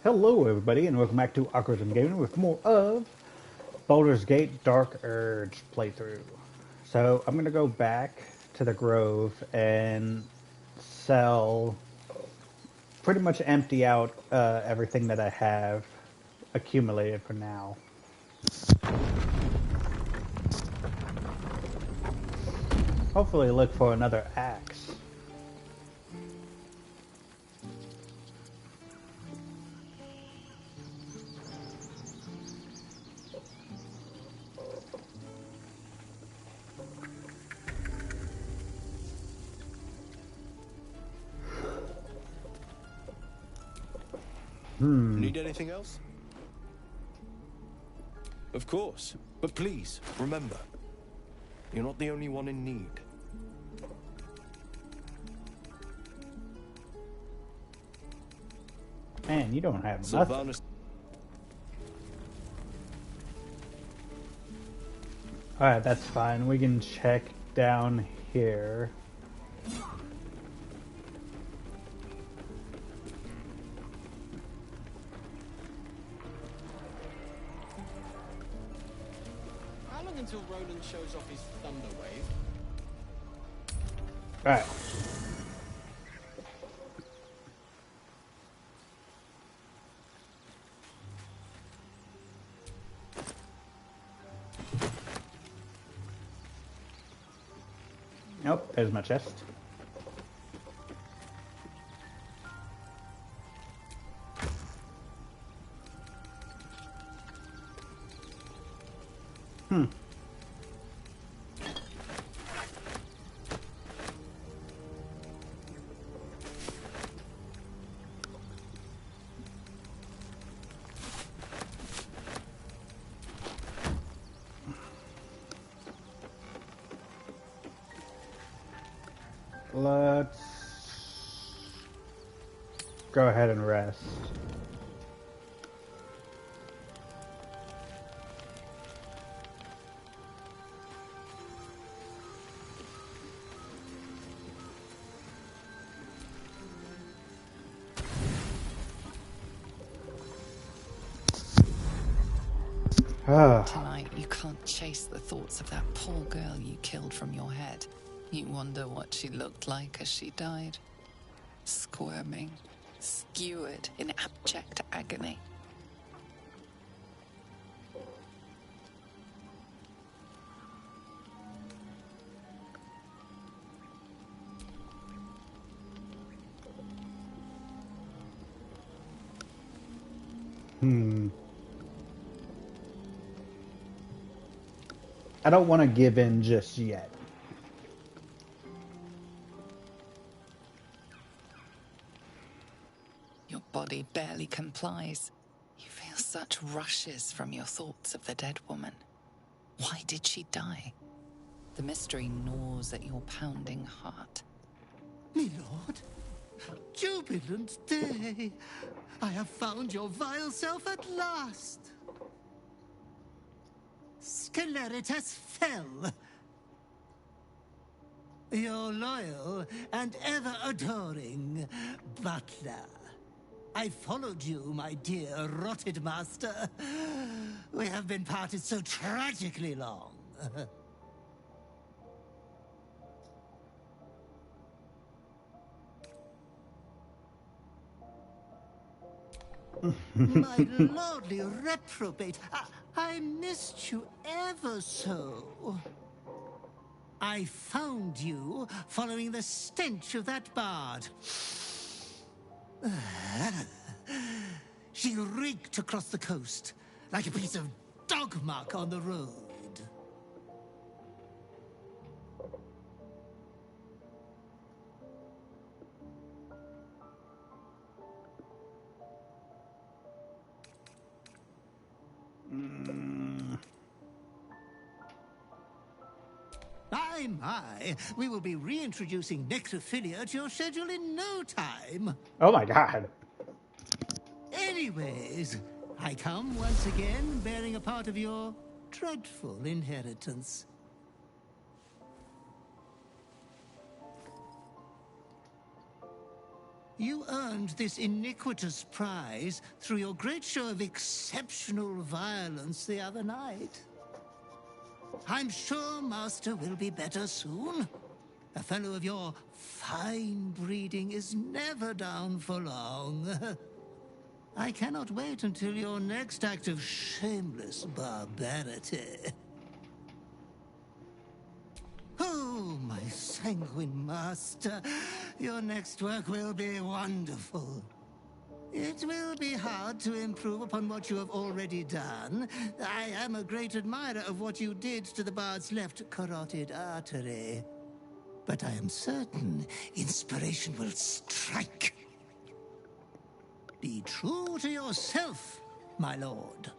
Hello everybody and welcome back to Awkwardism Gaming with more of Baldur's Gate Dark Urge playthrough. So I'm going to go back to the Grove and sell, pretty much empty out everything that I have accumulated for now. Hopefully look for another axe. Need anything else? Of course. But please, remember, you're not the only one in need. Man, you don't have nothing. Alright, that's fine. We can check down here. How long until Roland shows off his thunder wave? Alright. Nope, there's my chest. Let's go ahead and rest. Tonight, you can't chase the thoughts of that poor girl you killed from your head. You wonder what she looked like as she died. Squirming, skewered in abject agony. I don't want to give in just yet. Your body barely complies. You feel such rushes from your thoughts of the dead woman. Why did she die? The mystery gnaws at your pounding heart. My lord, jubilant day! I have found your vile self at last! Sceleritas fell! Your loyal and ever-adoring butler. I followed you, my dear rotted master. We have been parted so tragically long. My lordly reprobate, I missed you ever so. I found you following the stench of that bard. She reeked across the coast like a piece of dog muck on the road. My, we will be reintroducing necrophilia to your schedule in no time. Oh my god. Anyways, I come once again bearing a part of your dreadful inheritance. You earned this iniquitous prize through your great show of exceptional violence the other night. I'm sure Master will be better soon. A fellow of your fine breeding is never down for long. I cannot wait until your next act of shameless barbarity. Oh, my sanguine master, your next work will be wonderful. It will be hard to improve upon what you have already done. I am a great admirer of what you did to the bard's left carotid artery. But I am certain inspiration will strike. Be true to yourself, my lord.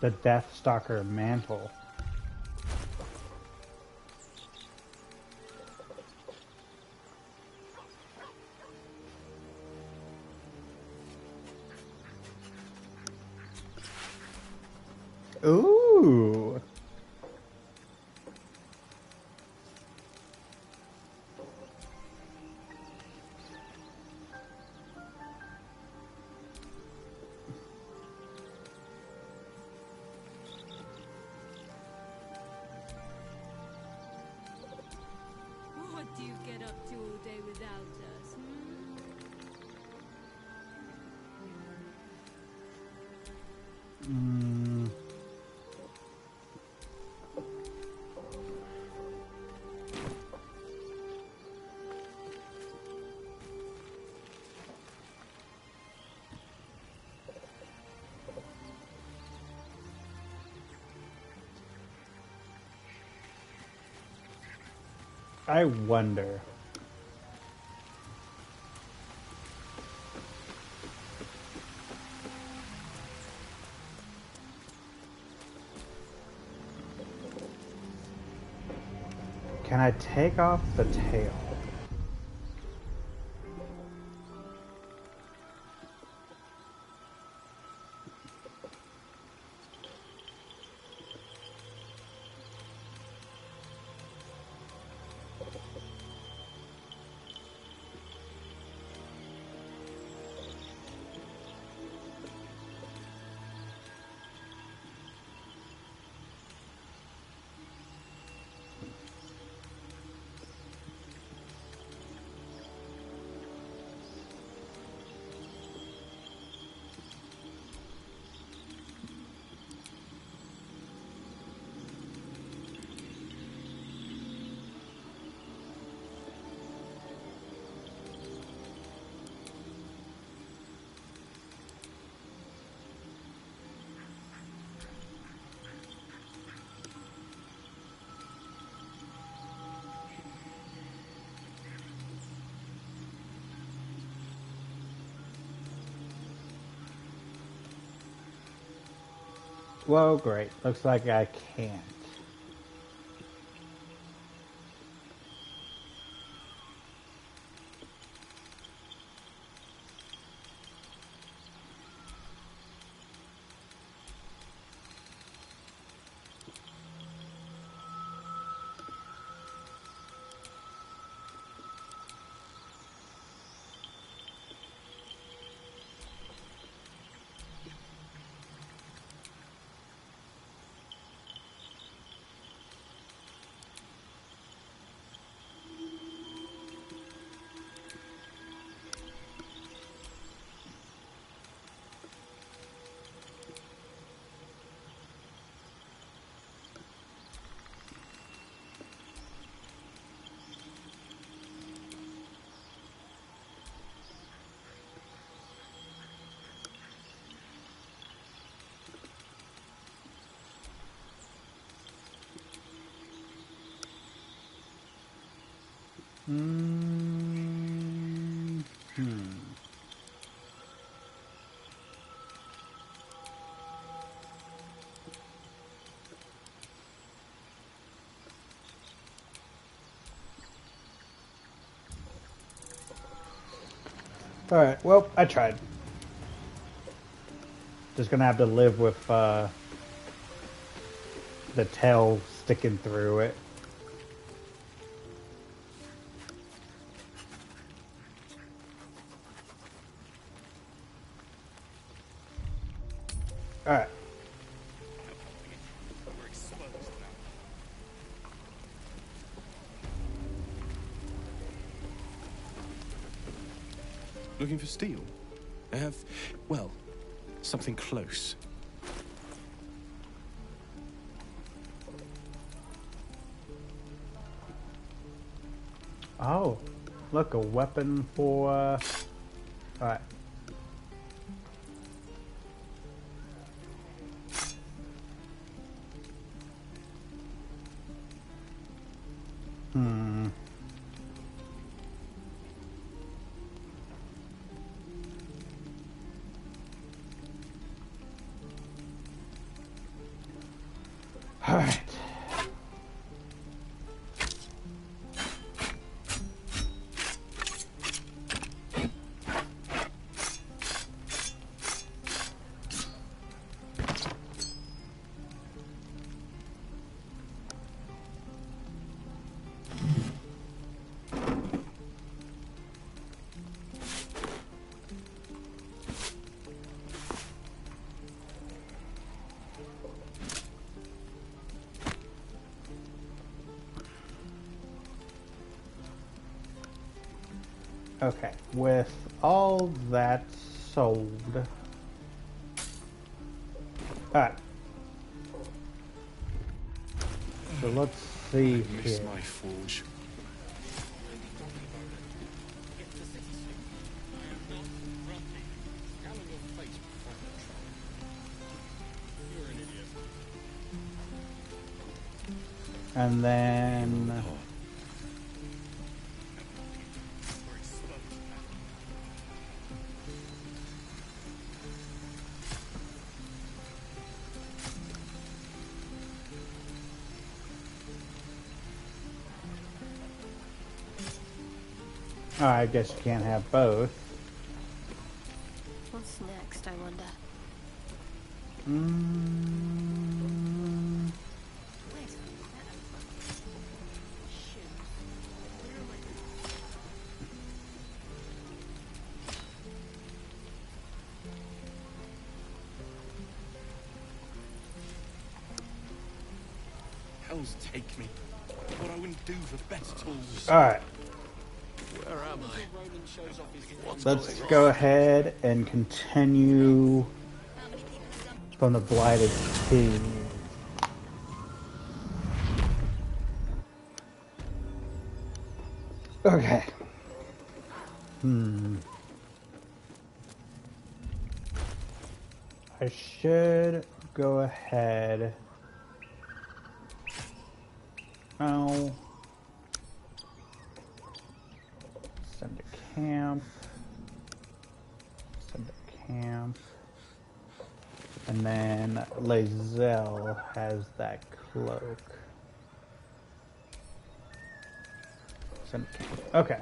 The Deathstalker mantle. Ooh. What do you get up to all day without us, I wonder. Can I take off the tail? Well, great. Looks like I can't. Alright, well, I tried. Just gonna have to live with the tail sticking through it. Alright. Looking for steel? I have, well, something close. Oh, look, a weapon for... Alright. Hmm. Alright. Okay, with all that sold... Alright. So let's see Miss here. my forge. And then... Oh, I guess you can't have both. What's next, I wonder? Mm, Wait. Hells take me. What I wouldn't do for better tools. Alright, Where am I? Until Roland shows off his let's go ahead and continue from the Blighted King. Okay. I should go ahead. Oh. Send to camp. Send to camp. And then Lazelle has that cloak. Send to camp. Okay.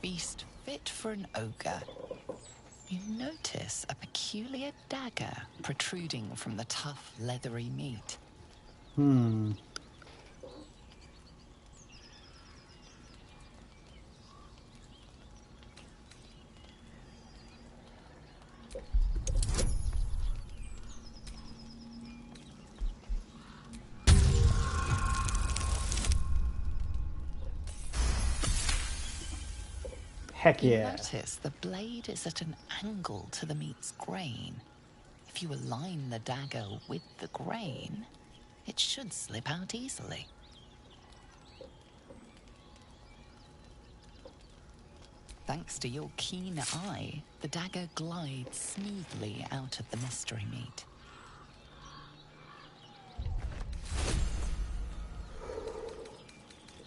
Beast fit for an ogre. You notice a peculiar dagger protruding from the tough, leathery meat. Heck You yeah. notice the blade is at an angle to the meat's grain. If If you align the dagger with the grain, it should slip out easily. Thanks to your keen eye, the dagger glides smoothly out of the mystery meat.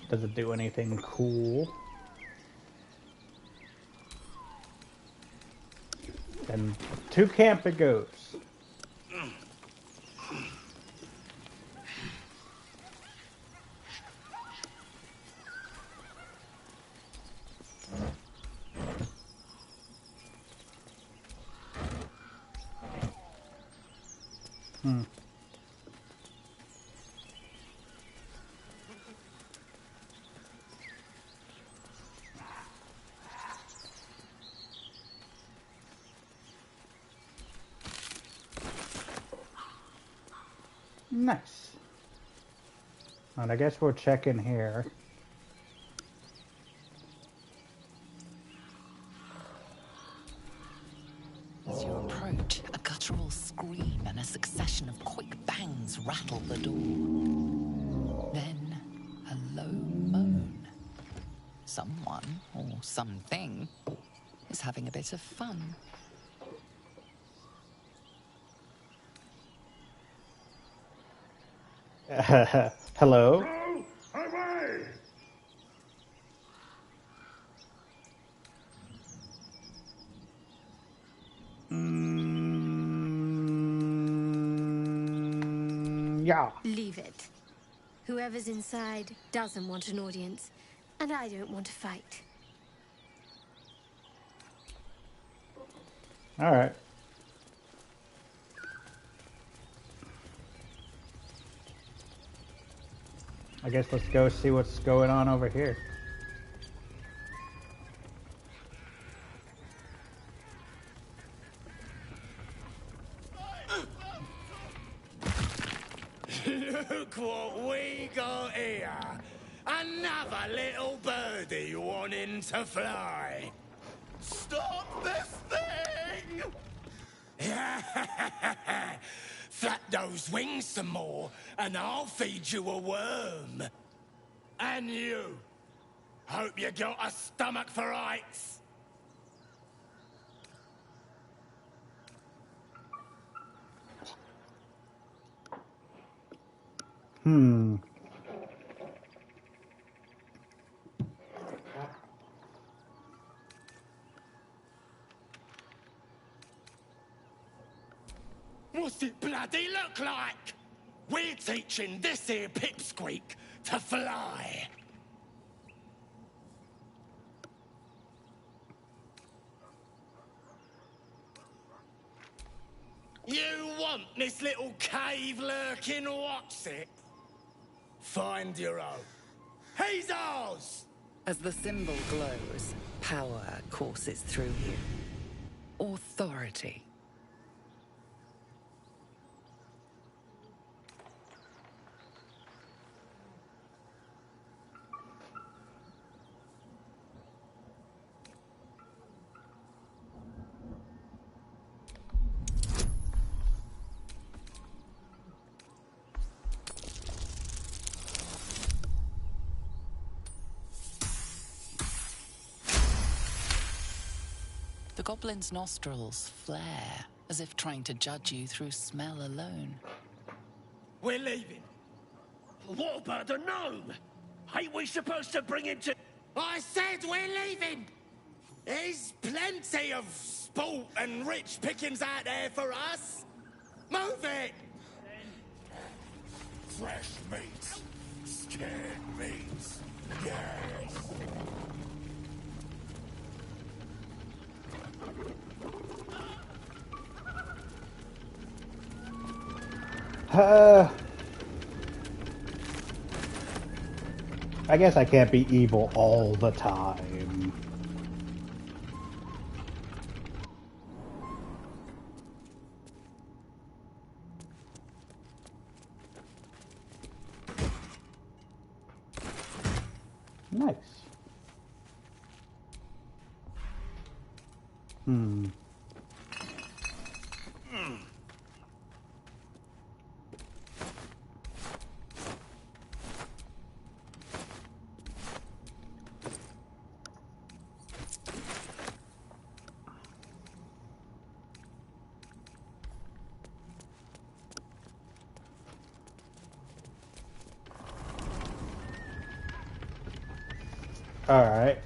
Does it do anything cool? And to camp it goes. Nice. And I guess we'll check in here. As you approach, a guttural scream and a succession of quick bangs rattle the door. Then, a low moan. Someone, or something, is having a bit of fun. Hello? Go away! Yeah. Leave it. Whoever's inside doesn't want an audience, and I don't want to fight. All right. I guess let's go see what's going on over here. Look what we got here. Another little birdie wanting to fly. Stop this thing! Flap those wings some more, and I'll feed you a worm. And you. Hope you got a stomach for heights. What's it bloody look like? We're teaching this here pipsqueak to fly. You want this little cave lurking what's it? Find your own. He's ours! As the symbol glows, power courses through you. Authority. The goblin's nostrils flare, as if trying to judge you through smell alone. We're leaving. What about the gnome? Ain't we supposed to bring him to... I said we're leaving! There's plenty of sport and rich pickings out there for us. Move it! Fresh meats. Scared meats. Yes. I guess I can't be evil all the time. Nice. Alright.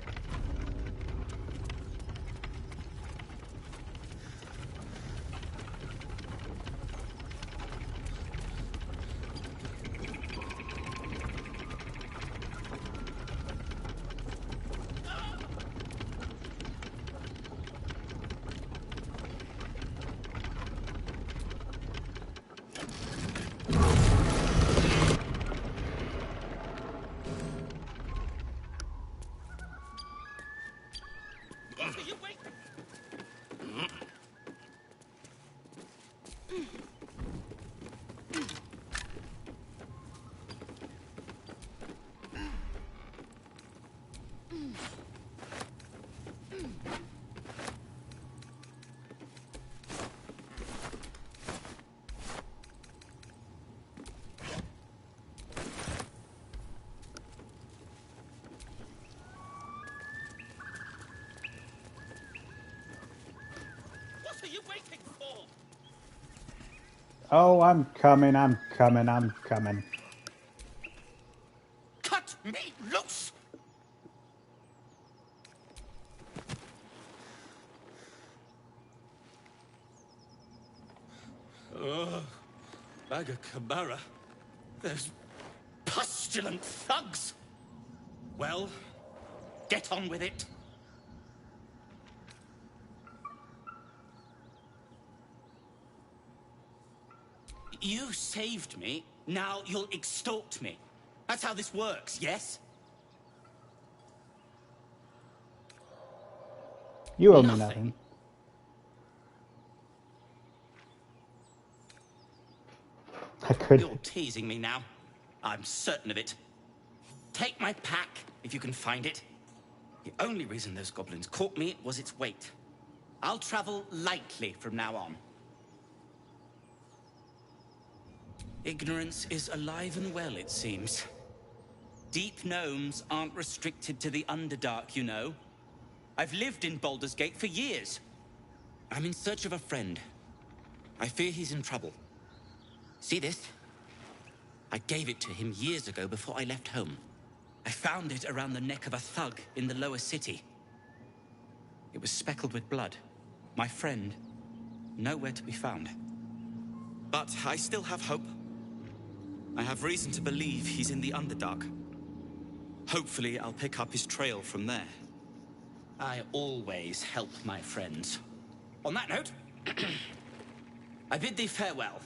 What are you waiting? What are you waiting for? Oh, I'm coming, I'm coming, I'm coming. Cut me loose! Oh, Kamara. Those pestilent thugs! Well, get on with it. You saved me, now you'll extort me. That's how this works, yes? You owe me Nothing. nothing. I could. You're teasing me now. I'm certain of it. Take my pack, if you can find it. The only reason those goblins caught me was its weight. I'll travel lightly from now on. Ignorance is alive and well, it seems. Deep gnomes aren't restricted to the Underdark, you know. I've lived in Baldur's Gate for years. I'm in search of a friend. I fear he's in trouble. See this? I gave it to him years ago before I left home. I found it around the neck of a thug in the lower city. It was speckled with blood. My friend, nowhere to be found. But I still have hope. I have reason to believe he's in the Underdark. Hopefully, I'll pick up his trail from there. I always help my friends. On that note, I bid thee farewell.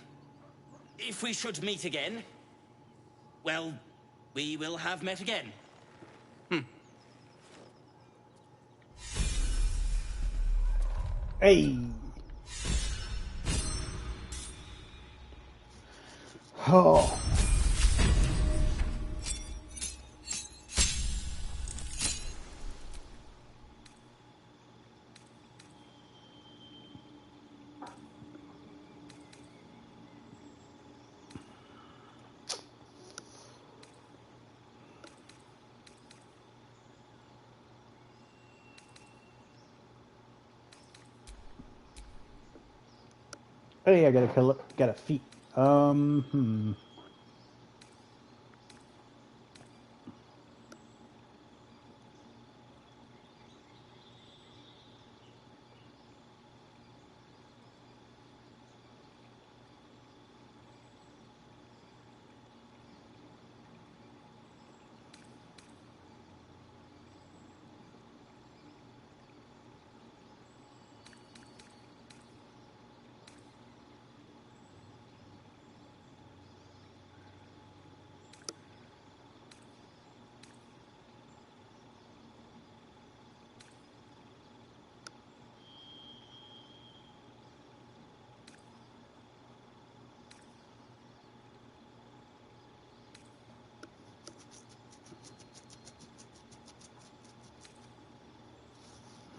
If we should meet again, well, we will have met again. Hey. Oh. Hey, I got a feat. Hmm.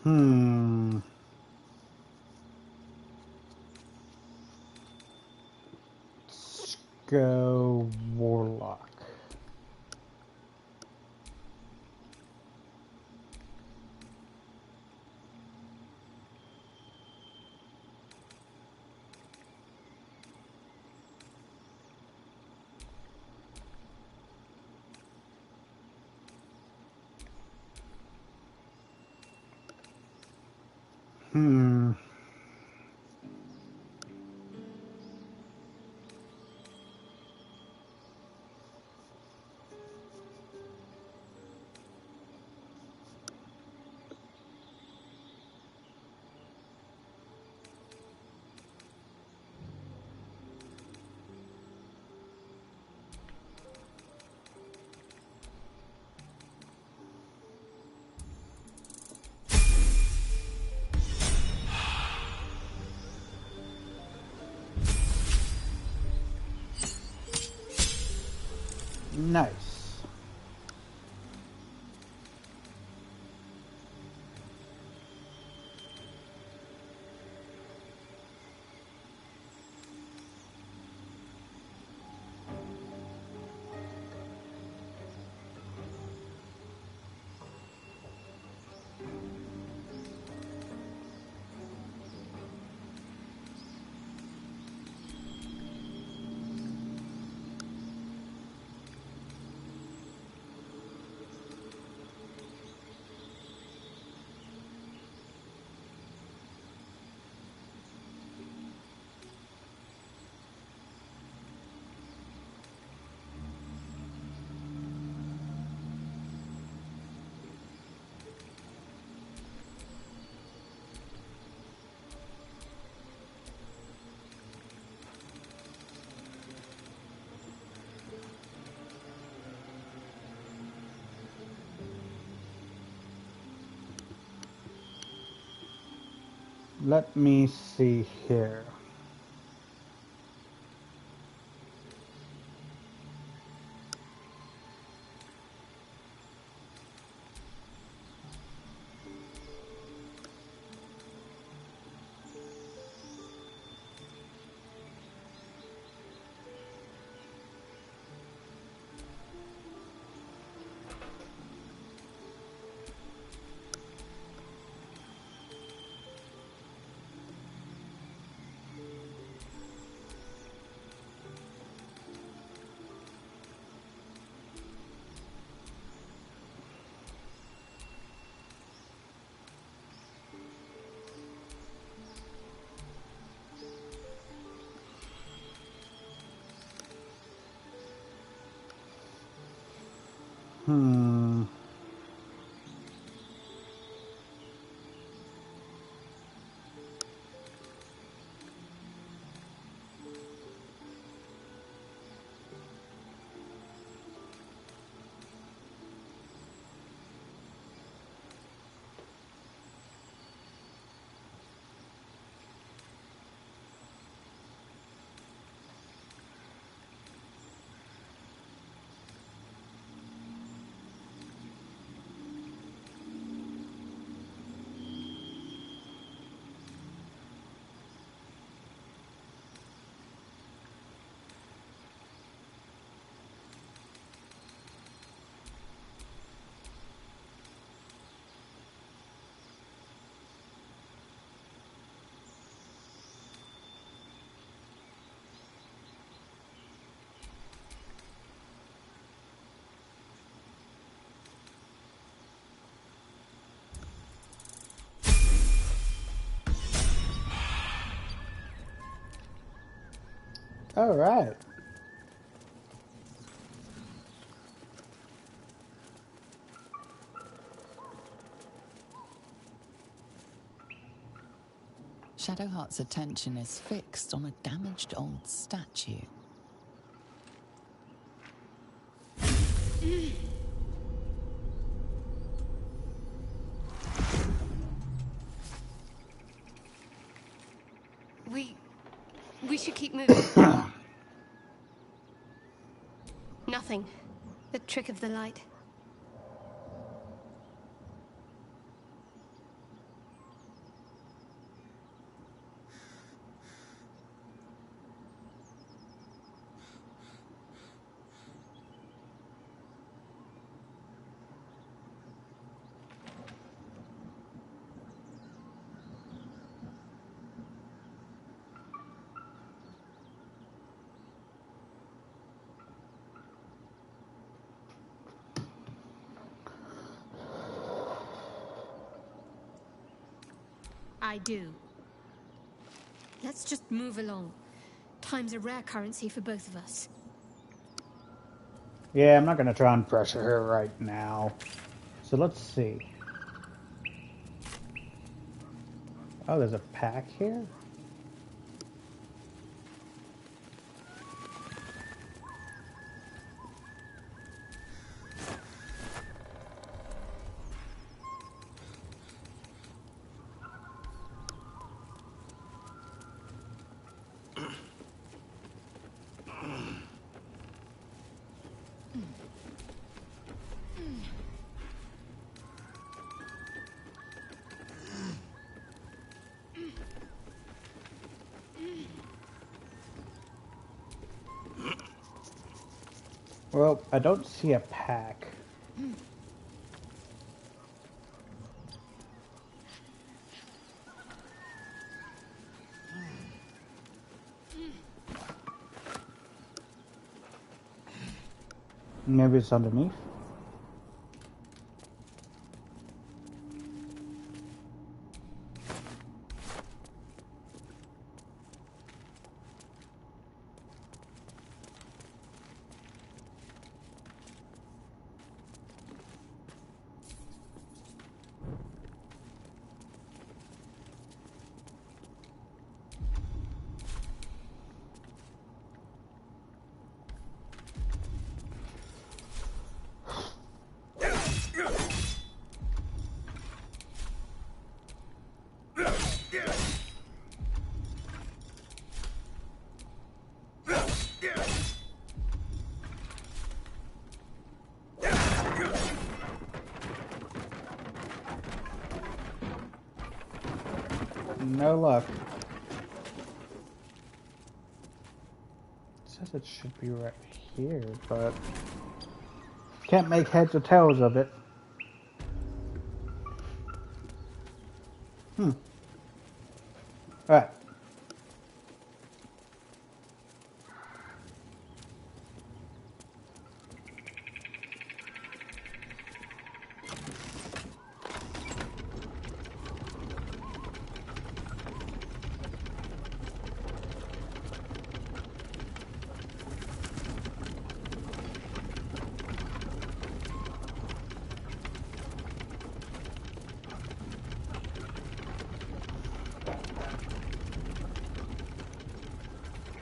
Hmm. Let's go Warlock. Hmm. Nice. Let me see here. Hmm. All right. Shadowheart's attention is fixed on a damaged old statue. We should keep moving. Nothing. The trick of the light. I do. Let's just move along. Time's a rare currency for both of us. Yeah, I'm not going to try and pressure her right now. So let's see. Oh, there's a pack here? Well, I don't see a pack. Maybe it's underneath. No luck. It says it should be right here, but can't make heads or tails of it. Alright.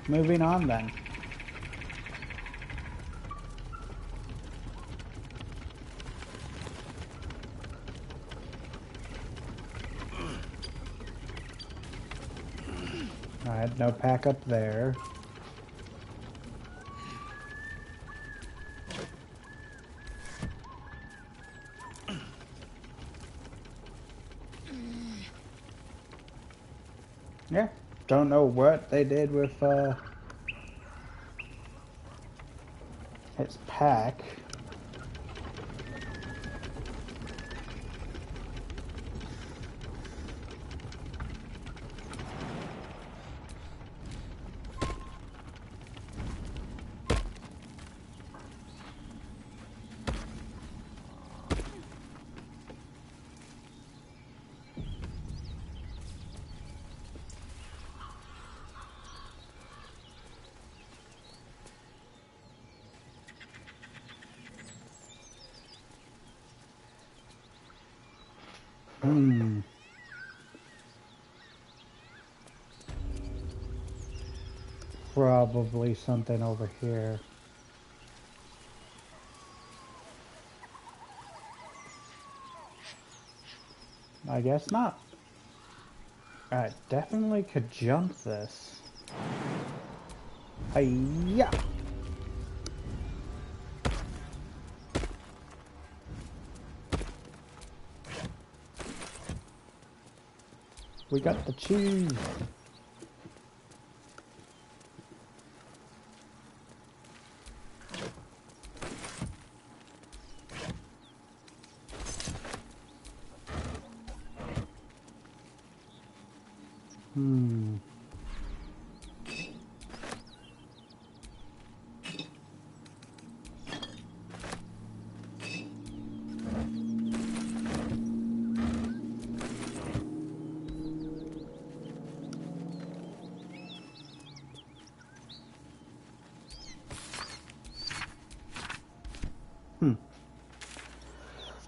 Moving on then. Alright, no pack up there. Yeah, don't know what they did with its pack. Probably something over here. I guess not. I definitely could jump this. Hi-ya! We got the cheese.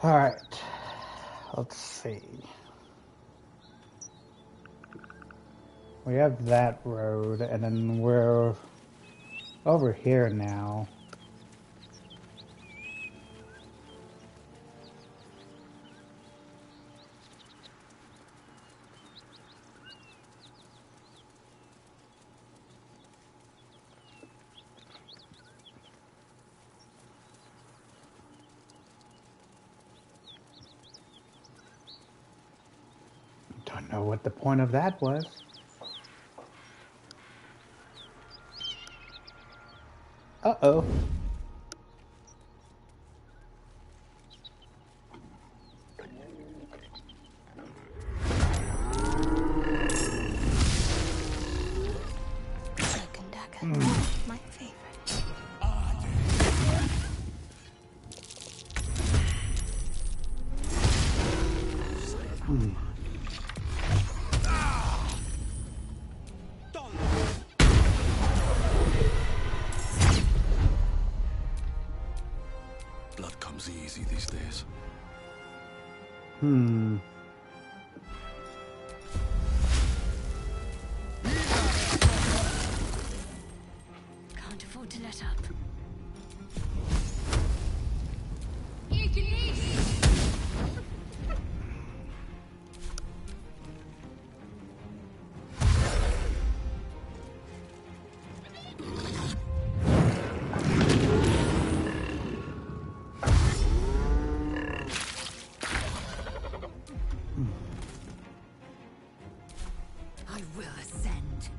Alright. Let's see. We have that road, and then we're over here now. Don't know what the point of that was. Uh-oh. Cloak and dagger. My favorite. Blood comes easy these days. Can't afford to let up. I will ascend.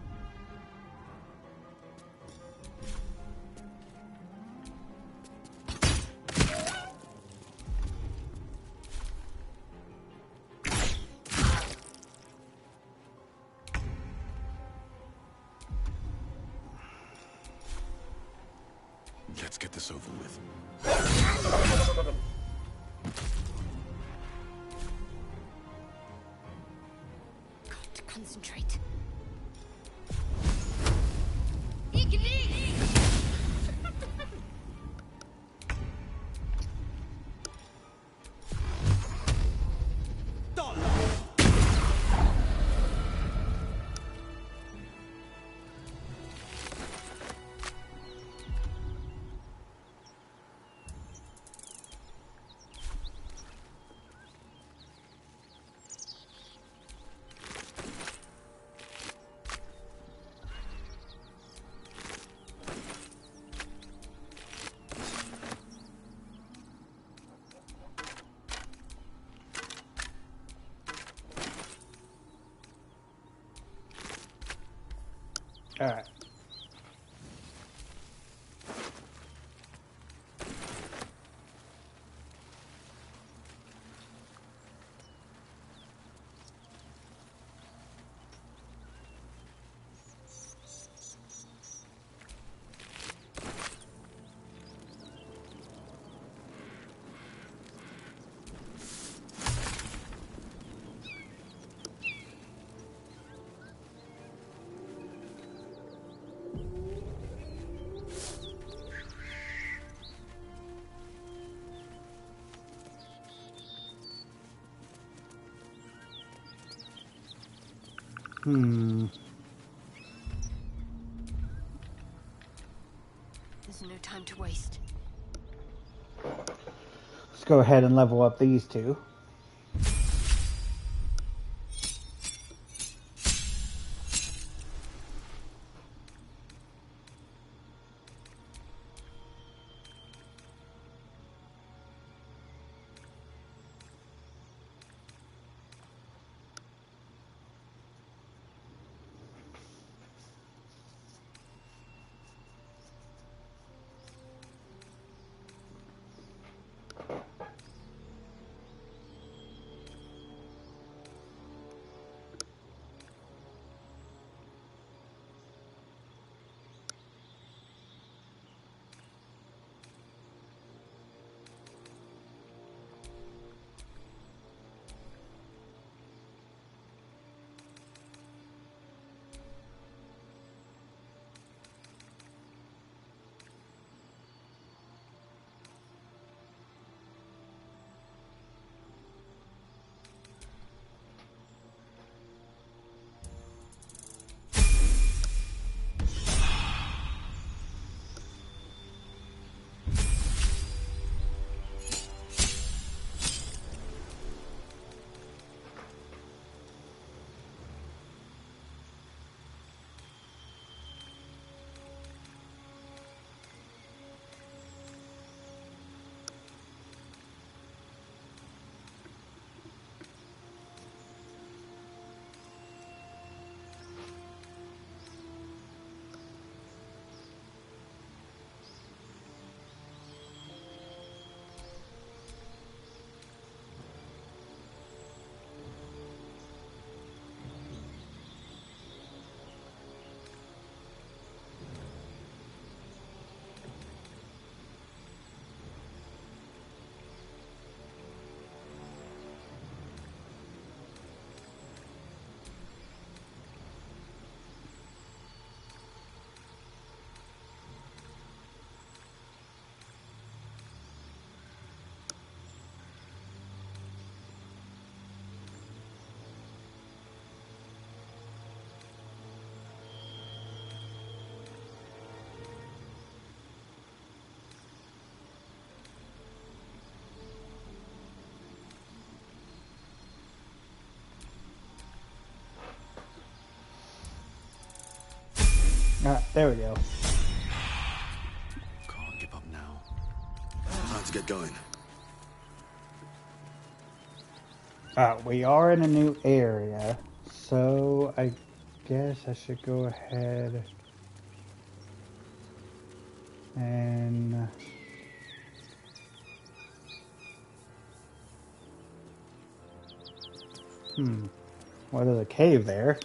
Let's get this over with. Got to concentrate. Alright. There's no time to waste. Let's go ahead and level up these two. There we go. Can't give up now. Time to get going. We are in a new area, so I guess I should go ahead and... Well, there's a cave there.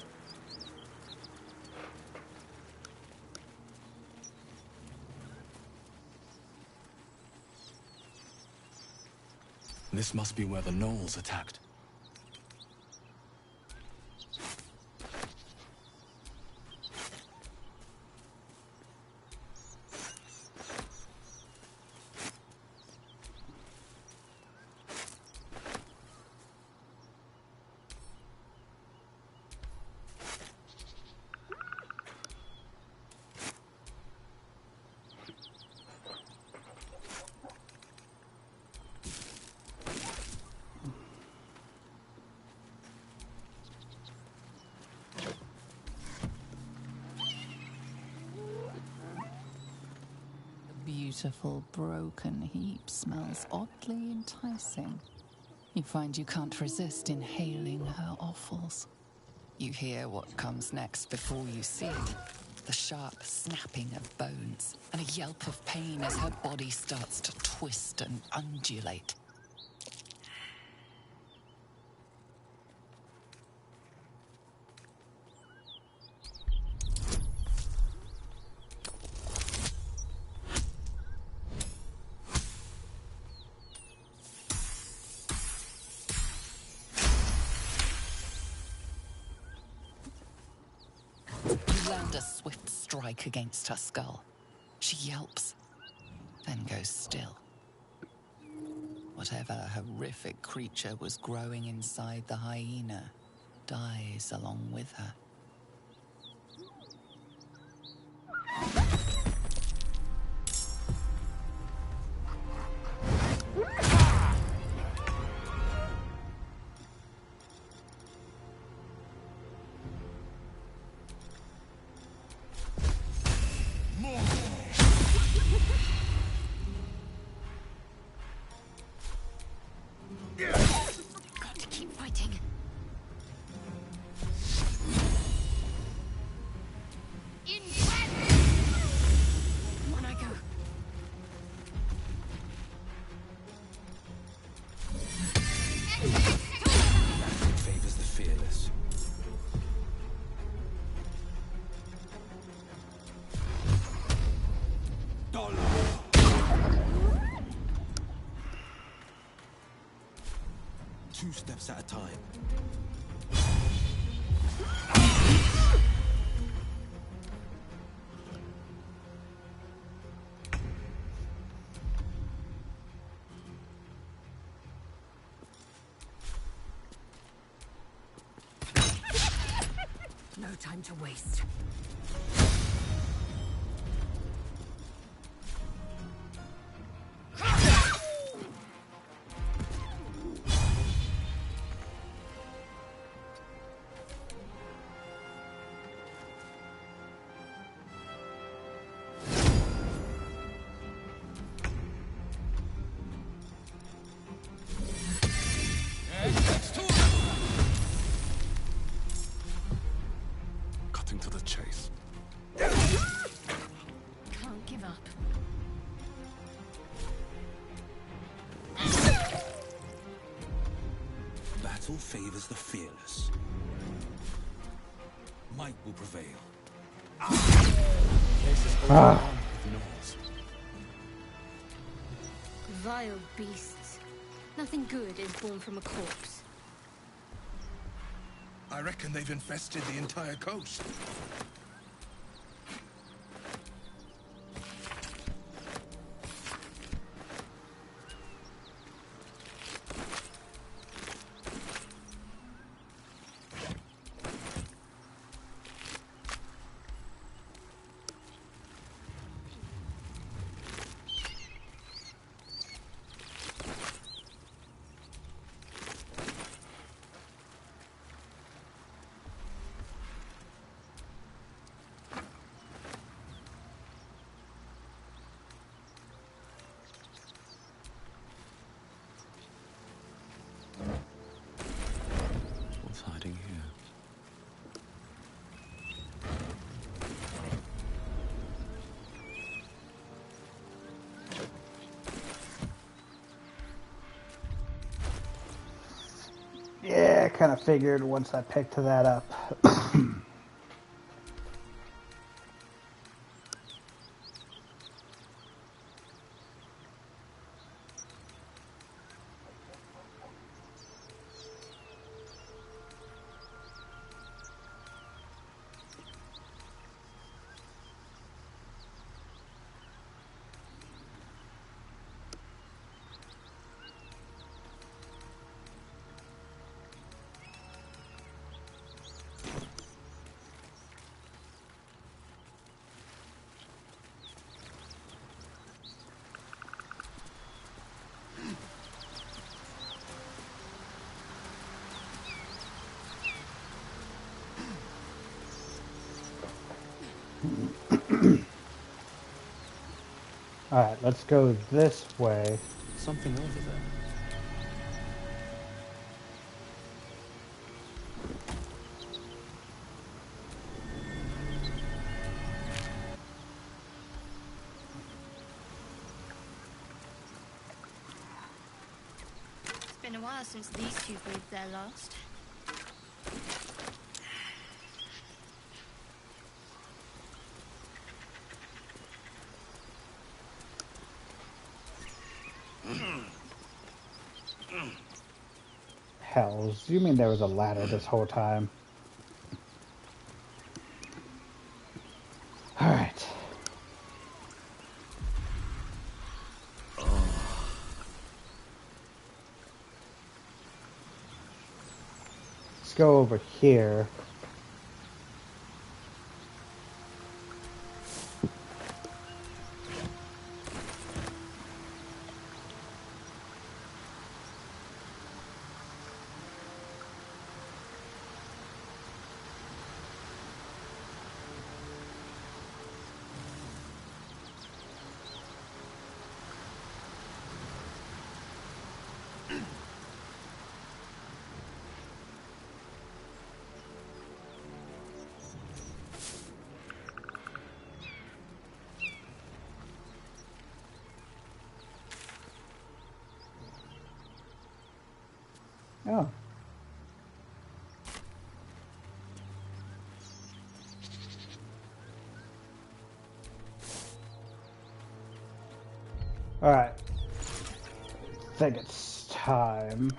This must be where the gnolls attacked. Beautiful broken heap smells oddly enticing. You find you can't resist inhaling her offals. You hear what comes next before you see it. The sharp snapping of bones and a yelp of pain as her body starts to twist and undulate. You land a swift strike against her skull. She yelps, then goes still. Whatever horrific creature was growing inside the hyena dies along with her. Got to keep fighting. In on I go. Favors the fearless. Two steps at a time. No time to waste. Cutting to the chase. Can't give up. Battle favors the fearless. Might will prevail. Cases overrun with gnolls. Vile beasts. Nothing good is born from a corpse. I reckon they've infested the entire coast. kind of figured once I picked that up. Alright, let's go this way. Something over there. It's been a while since these two breathed their last. Hells, you mean there was a ladder this whole time? Alright. Let's go over here. Oh. Alright. I think it's time.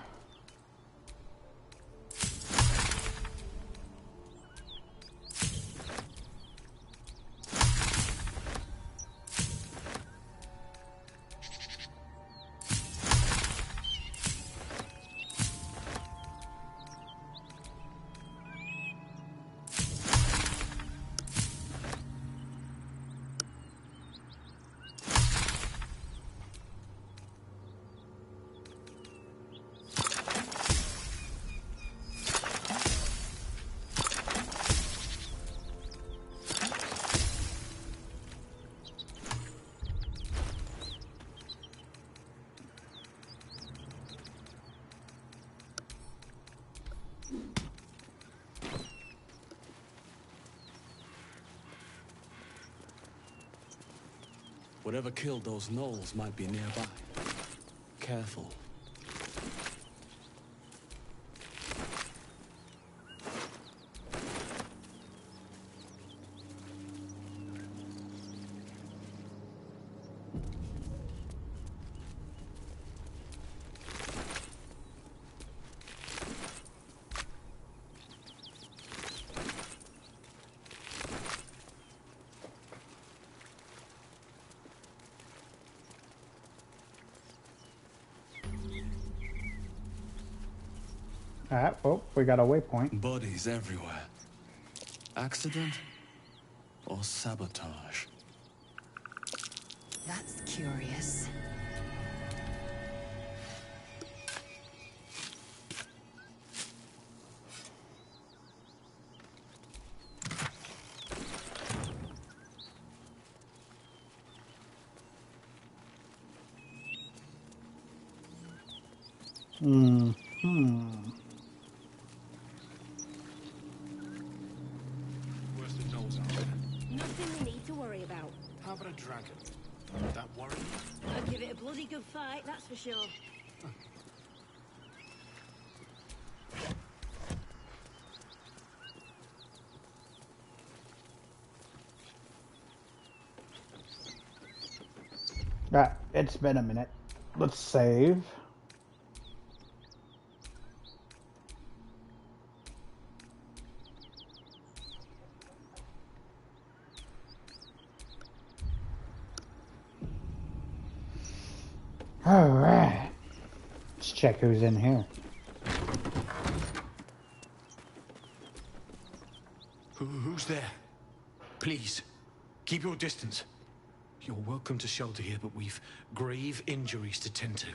Whatever killed those gnolls might be nearby. Careful. Alright, well, we got a waypoint. Bodies everywhere. Accident or sabotage? That's curious. Where's the nose out there? Nothing we need to worry about. How about a dragon? Would that worry you? I'd give it a bloody good fight, that's for sure. It's been a minute. Let's save. Alright. Let's check who's in here. Who's there? Please, keep your distance. You're welcome to shelter here, but we've grave injuries to tend to.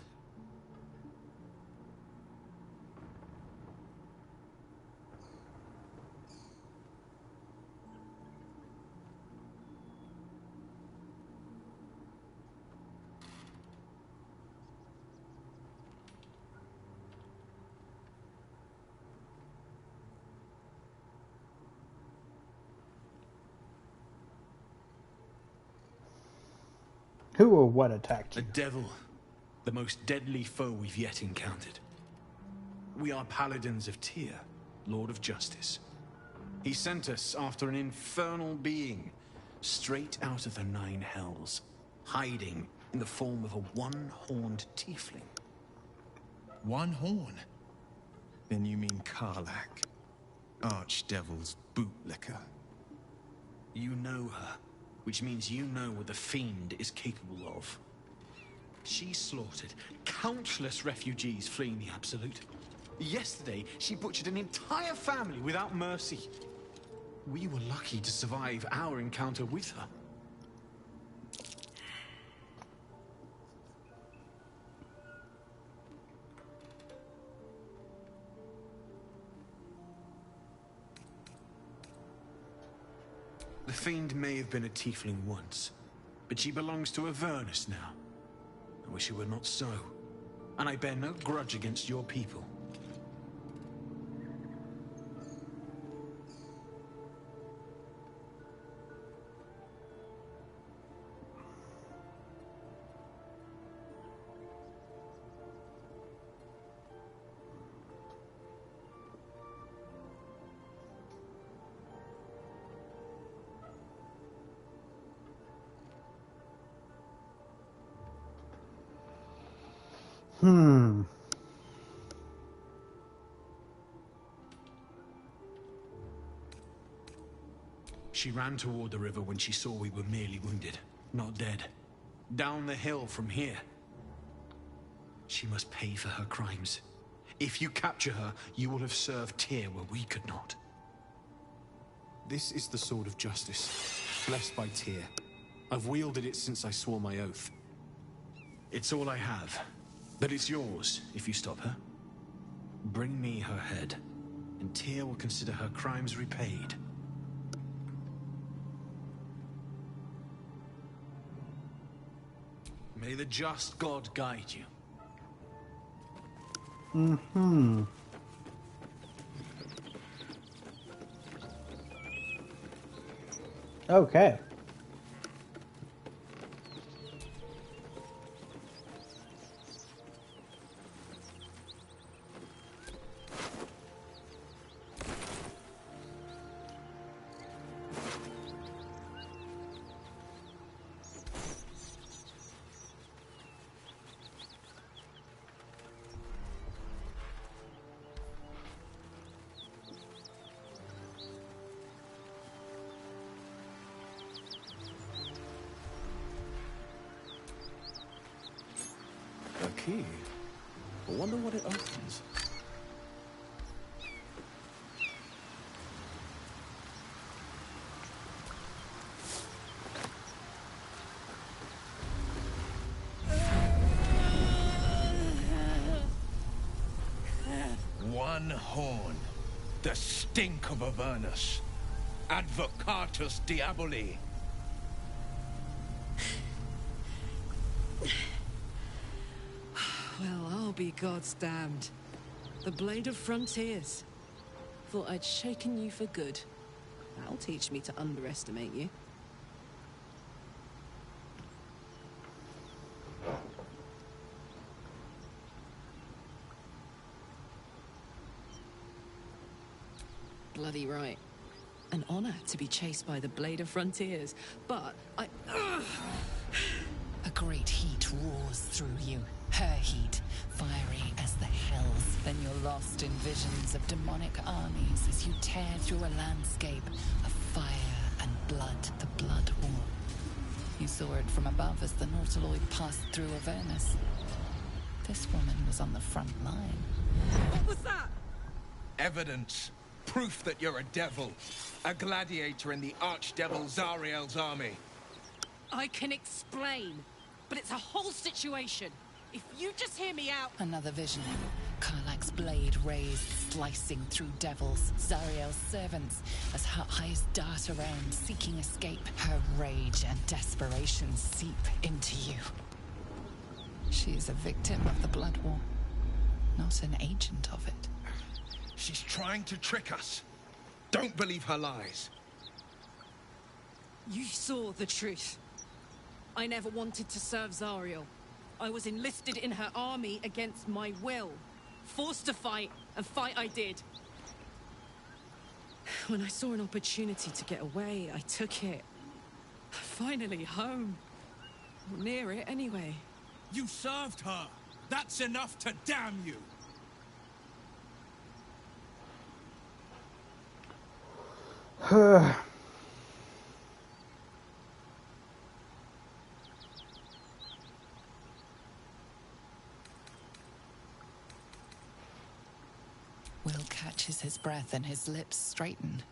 Who or what attacked you? The devil, the most deadly foe we've yet encountered. We are paladins of Tyr, Lord of Justice. He sent us after an infernal being, straight out of the Nine Hells, hiding in the form of a one-horned tiefling. One horn? Then you mean Karlach, Archdevil's bootlicker. You know her, which means you know what the Fiend is capable of. She slaughtered countless refugees fleeing the Absolute. Yesterday, she butchered an entire family without mercy. We were lucky to survive our encounter with her. The Fiend may have been a tiefling once, but she belongs to Avernus now. I wish it were not so, and I bear no grudge against your people. She ran toward the river when she saw we were merely wounded, not dead. Down the hill from here. She must pay for her crimes. If you capture her, you will have served Tyr where we could not. This is the sword of justice, blessed by Tyr. I've wielded it since I swore my oath. It's all I have, but it's yours if you stop her. Bring me her head, and Tyr will consider her crimes repaid. May the just God guide you. Okay. A key? I wonder what it opens. One horn. The stink of Avernus. Advocatus Diaboli. Well, I'll be God's damned. The Blade of Frontiers. Thought I'd shaken you for good. That'll teach me to underestimate you. Bloody right. An honor to be chased by the Blade of Frontiers, but a great heat roars through you. Her heat, fiery as the hells. Then you're lost in visions of demonic armies as you tear through a landscape of fire and blood, the Blood War. You saw it from above as the Nautiloid passed through Avernus. This woman was on the front line. What was that? Evidence. Proof that you're a devil. A gladiator in the archdevil Zariel's army. I can explain, but it's a whole situation. If you just hear me out... Another vision. Karlach's blade raised, slicing through devils, Zariel's servants, as her eyes dart around, seeking escape. Her rage and desperation seep into you. She is a victim of the Blood War, not an agent of it. She's trying to trick us. Don't believe her lies. You saw the truth. I never wanted to serve Zariel. I was enlisted in her army against my will. Forced to fight, and fight I did. When I saw an opportunity to get away, I took it. Finally home. Near it, anyway. You served her. That's enough to damn you. Will catches his breath and his lips straighten.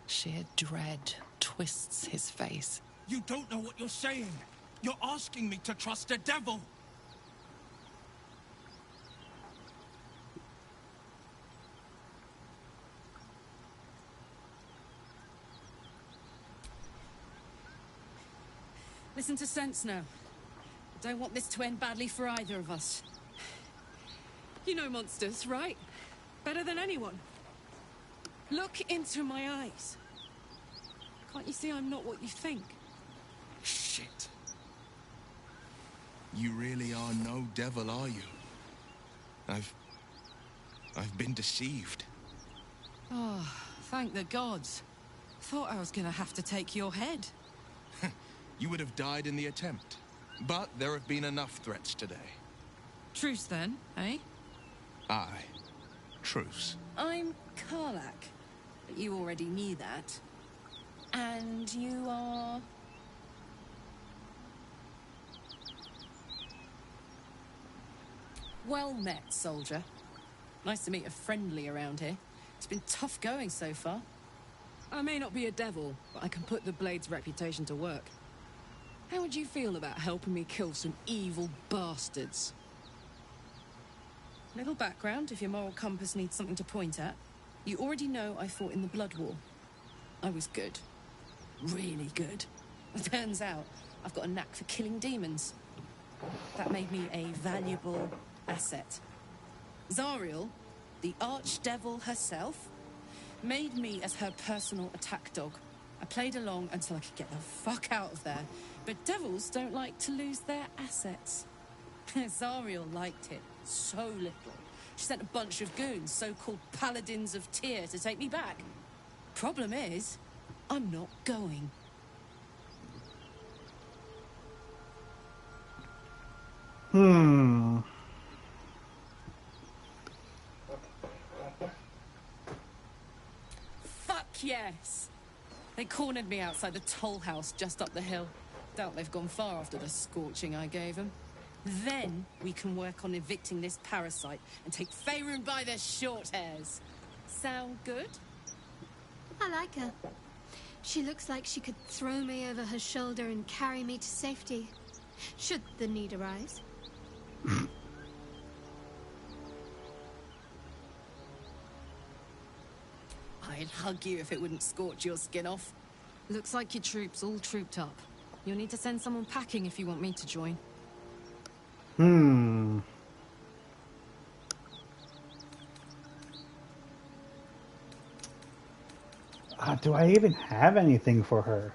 Sheer dread twists his face. You don't know what you're saying. You're asking me to trust a devil. Listen to sense now. I don't want this to end badly for either of us. You know monsters, right? Better than anyone. Look into my eyes. Can't you see I'm not what you think? Shit. You really are no devil, are you? I've been deceived. Oh, thank the gods. Thought I was gonna have to take your head. You would have died in the attempt. But there have been enough threats today. Truce then, eh? Aye. Truce. I'm Karlach. But you already knew that. And you are... Well met, soldier. Nice to meet a friendly around here. It's been tough going so far. I may not be a devil, but I can put the Blade's reputation to work. How would you feel about helping me kill some evil bastards? Little background, if your moral compass needs something to point at. You already know I fought in the Blood War. I was good. Really good. Turns out, I've got a knack for killing demons. That made me a valuable asset. Zariel, the archdevil herself, made me as her personal attack dog. I played along until I could get the fuck out of there. But devils don't like to lose their assets. Zariel liked it so little. She sent a bunch of goons, so-called paladins of Tyr, to take me back. Problem is, I'm not going. Fuck yes! They cornered me outside the toll house just up the hill. Doubt they've gone far after the scorching I gave them. Then we can work on evicting this parasite and take Faerun by their short hairs. Sound good? I like her. She looks like she could throw me over her shoulder and carry me to safety, should the need arise. I'd hug you if it wouldn't scorch your skin off. Looks like your troops all trooped up. You'll need to send someone packing if you want me to join. Do I even have anything for her?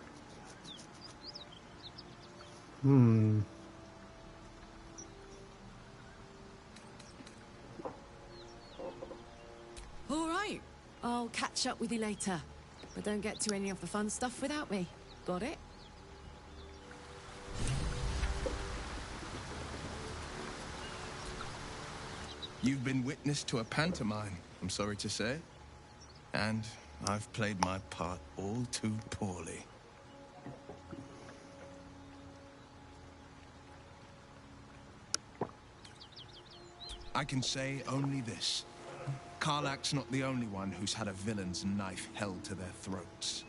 All right. I'll catch up with you later. But don't get to any of the fun stuff without me. Got it? You've been witness to a pantomime, I'm sorry to say. And I've played my part all too poorly. I can say only this. Karlach's not the only one who's had a villain's knife held to their throats.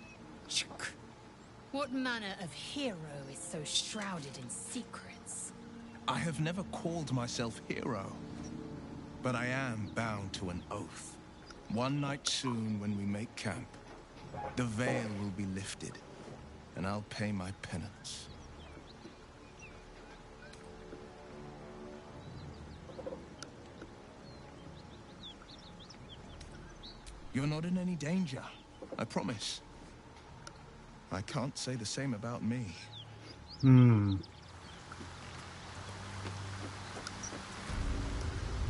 What manner of hero is so shrouded in secrets? I have never called myself hero, but I am bound to an oath. One night soon when we make camp, the veil will be lifted, and I'll pay my penance. You're not in any danger, I promise. I can't say the same about me.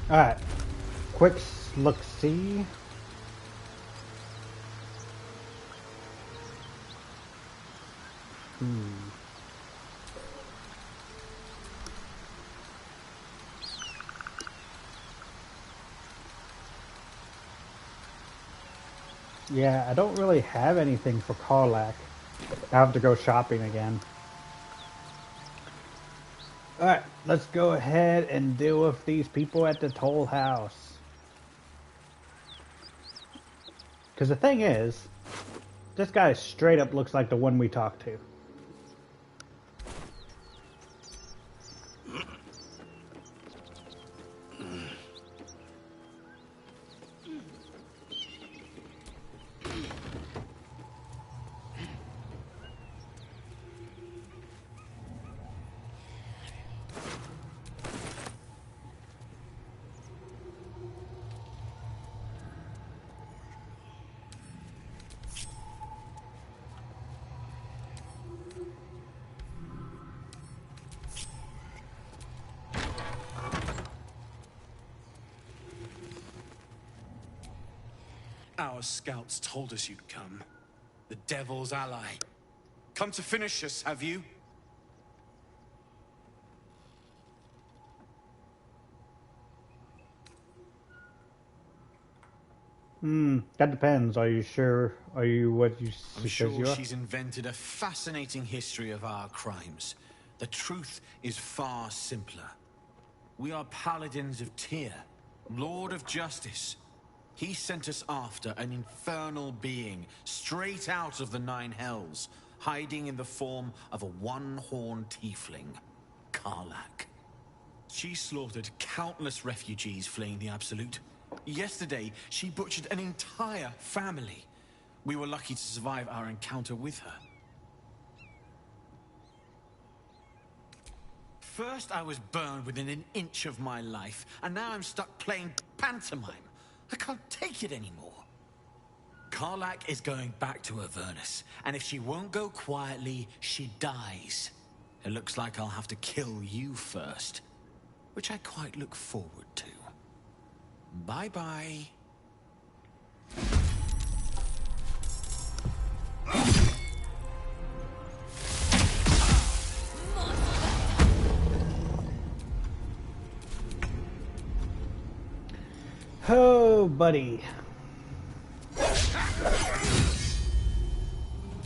Alright. Quick look-see. Yeah, I don't really have anything for Karlach. I have to go shopping again. Alright, let's go ahead and deal with these people at the toll house. Because the thing is, this guy straight up looks like the one we talked to. Our scouts told us you'd come. The Devil's ally. Come to finish us, have you? That depends. Are you sure? Are you what you I'm she says you sure are? she's invented a fascinating history of our crimes. The truth is far simpler. We are paladins of Tyr, Lord of Justice. He sent us after an infernal being, straight out of the Nine Hells, hiding in the form of a one-horned tiefling, Karlach. She slaughtered countless refugees fleeing the Absolute. Yesterday, she butchered an entire family. We were lucky to survive our encounter with her. First, I was burned within an inch of my life, and now I'm stuck playing pantomime. I can't take it anymore. Karlach is going back to Avernus, and if she won't go quietly, she dies. It looks like I'll have to kill you first, which I quite look forward to. Bye-bye. Oh, buddy.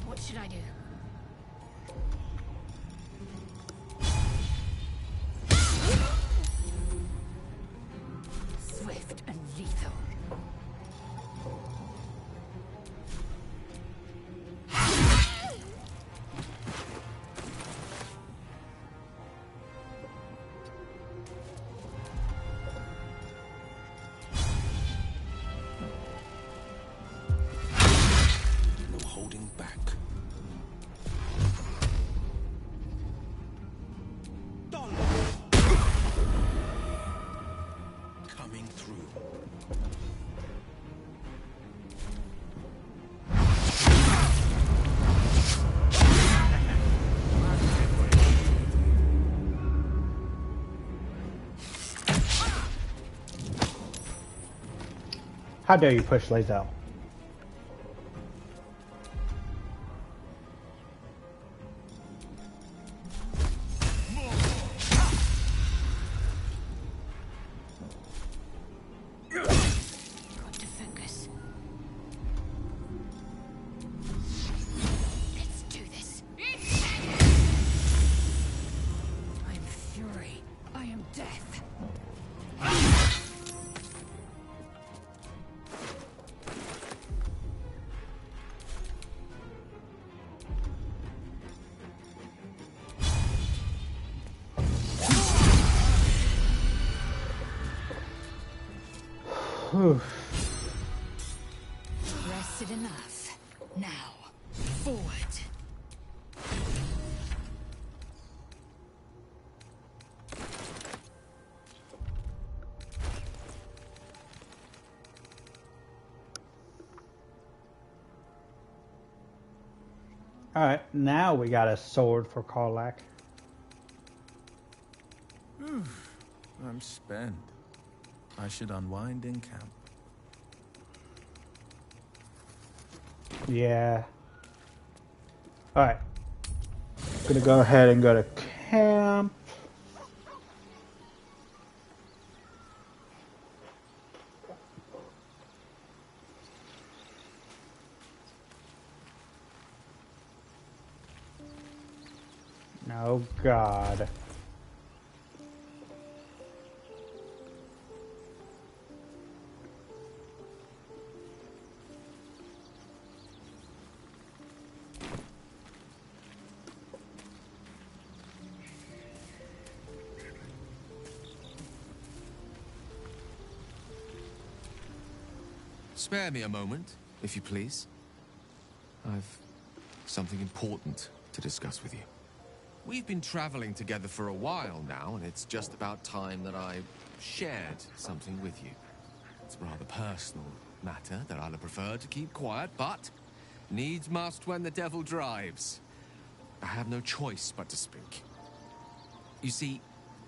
What should I do? Swift and lethal. No holding back. Coming through. How dare you push Lae'zel? Whew. Rested enough. Now, forward. Alright, now we got a sword for Karlach. I'm spent. I should unwind in camp. Yeah. Alright. Gonna go ahead and go to camp. Oh God. Spare me a moment, if you please. I've something important to discuss with you. We've been traveling together for a while now, and it's just about time that I shared something with you. It's a rather personal matter that I'd have preferred to keep quiet, but needs must when the devil drives. I have no choice but to speak. You see,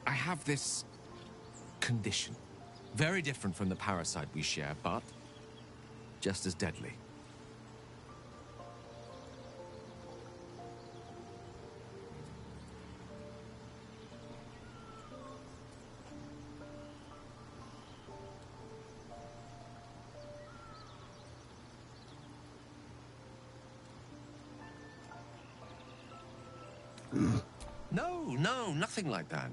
I have this condition. Very different from the parasite we share, but just as deadly. No, nothing like that.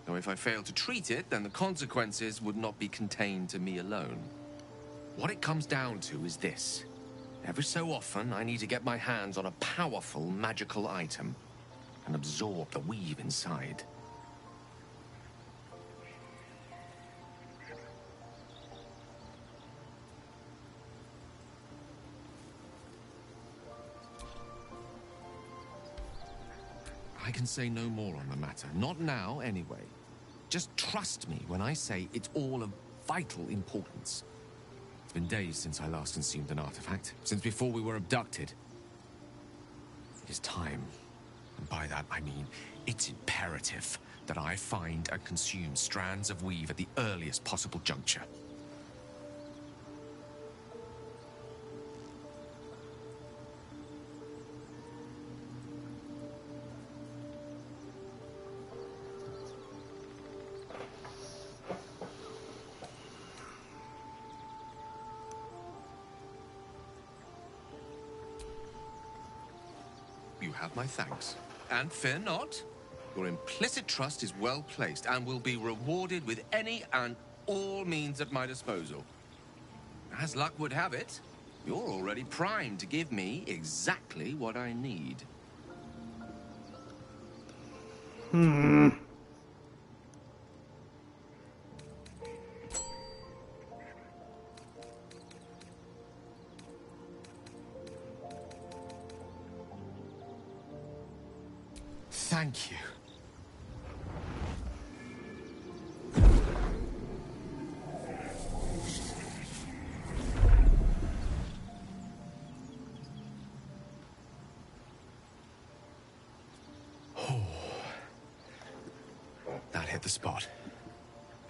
Though if I fail to treat it, then the consequences would not be contained to me alone. What it comes down to is this. Every so often, I need to get my hands on a powerful magical item and absorb the weave inside. I can say no more on the matter. Not now, anyway. Just trust me when I say it's all of vital importance. It's been days since I last consumed an artifact, since before we were abducted. It is time, and by that I mean it's imperative that I find and consume strands of weave at the earliest possible juncture. You have my thanks. And fear not. Your implicit trust is well placed and will be rewarded with any and all means at my disposal. As luck would have it, you're already primed to give me exactly what I need. Thank you. Oh. That hit the spot.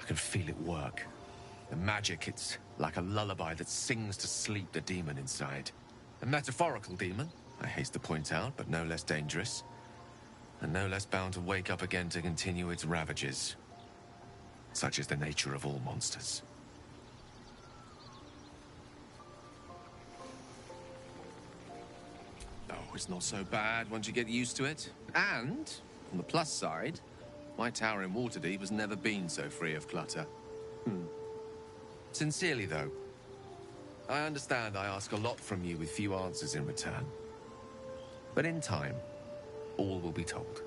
I can feel it work. The magic, it's like a lullaby that sings to sleep the demon inside. A metaphorical demon, I haste to point out, but no less dangerous. And no less bound to wake up again to continue its ravages. Such is the nature of all monsters. Oh, it's not so bad once you get used to it. And, on the plus side, my tower in Waterdeep has never been so free of clutter. Sincerely, though, I understand I ask a lot from you with few answers in return. But in time, all will be told.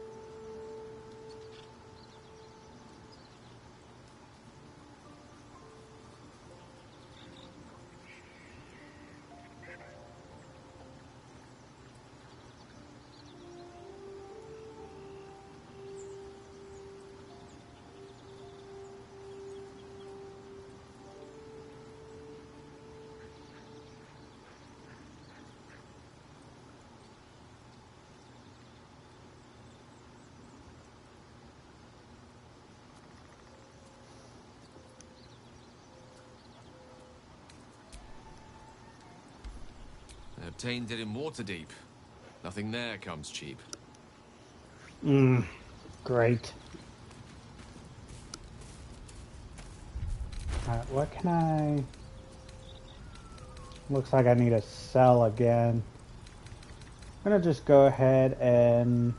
Attained it in Waterdeep. Nothing there comes cheap. Great. Alright, what can I... Looks like I need to sell again. I'm gonna just go ahead and...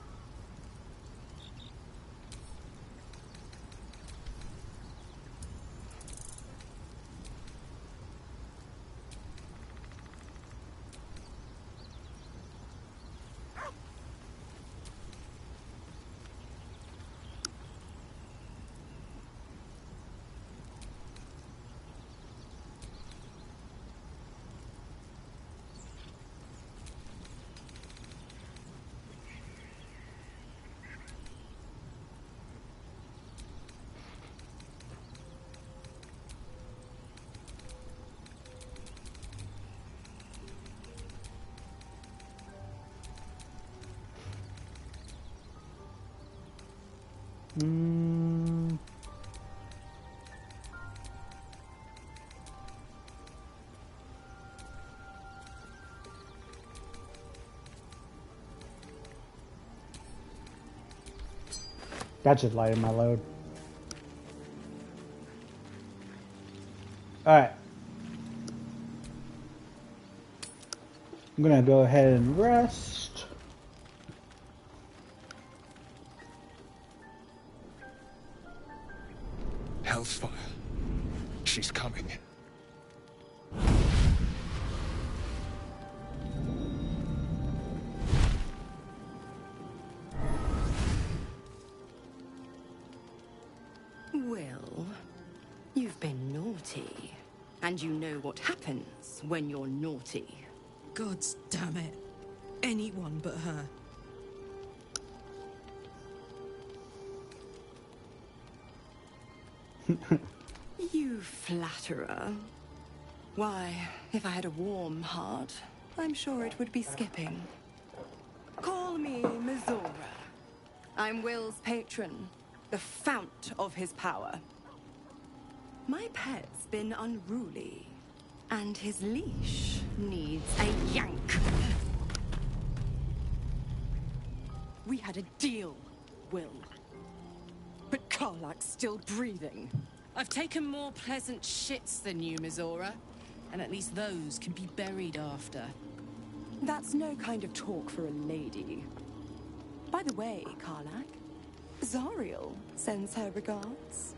That should lighten my load. Alright. I'm gonna go ahead and rest. Hellfire. She's coming. Well, you've been naughty. And you know what happens when you're naughty. God damn it. Anyone but her. You flatterer. Why, if I had a warm heart, I'm sure it would be skipping. Call me Mizora. I'm Will's patron, the fount of his power. My pet's been unruly, and his leash needs a yank. We had a deal, Will. But Karlak's still breathing. I've taken more pleasant shits than you, Mizora. And at least those can be buried after. That's no kind of talk for a lady. By the way, Karlak, Zariel sends her regards.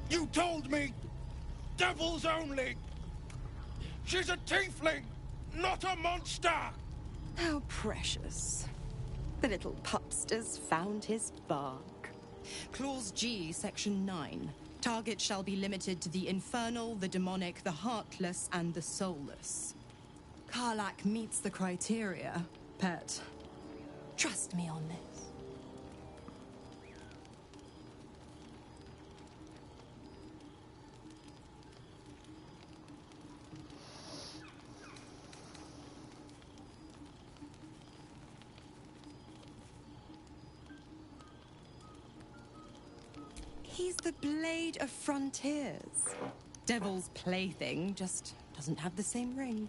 You told me! Devils only! She's a tiefling, not a monster! How precious. The little pupster's found his bark. Clause G, Section 9. Target shall be limited to the infernal, the demonic, the heartless, and the soulless. Karlak meets the criteria, pet. Trust me on this. He's the Blade of Frontiers. Devil's plaything, just doesn't have the same ring.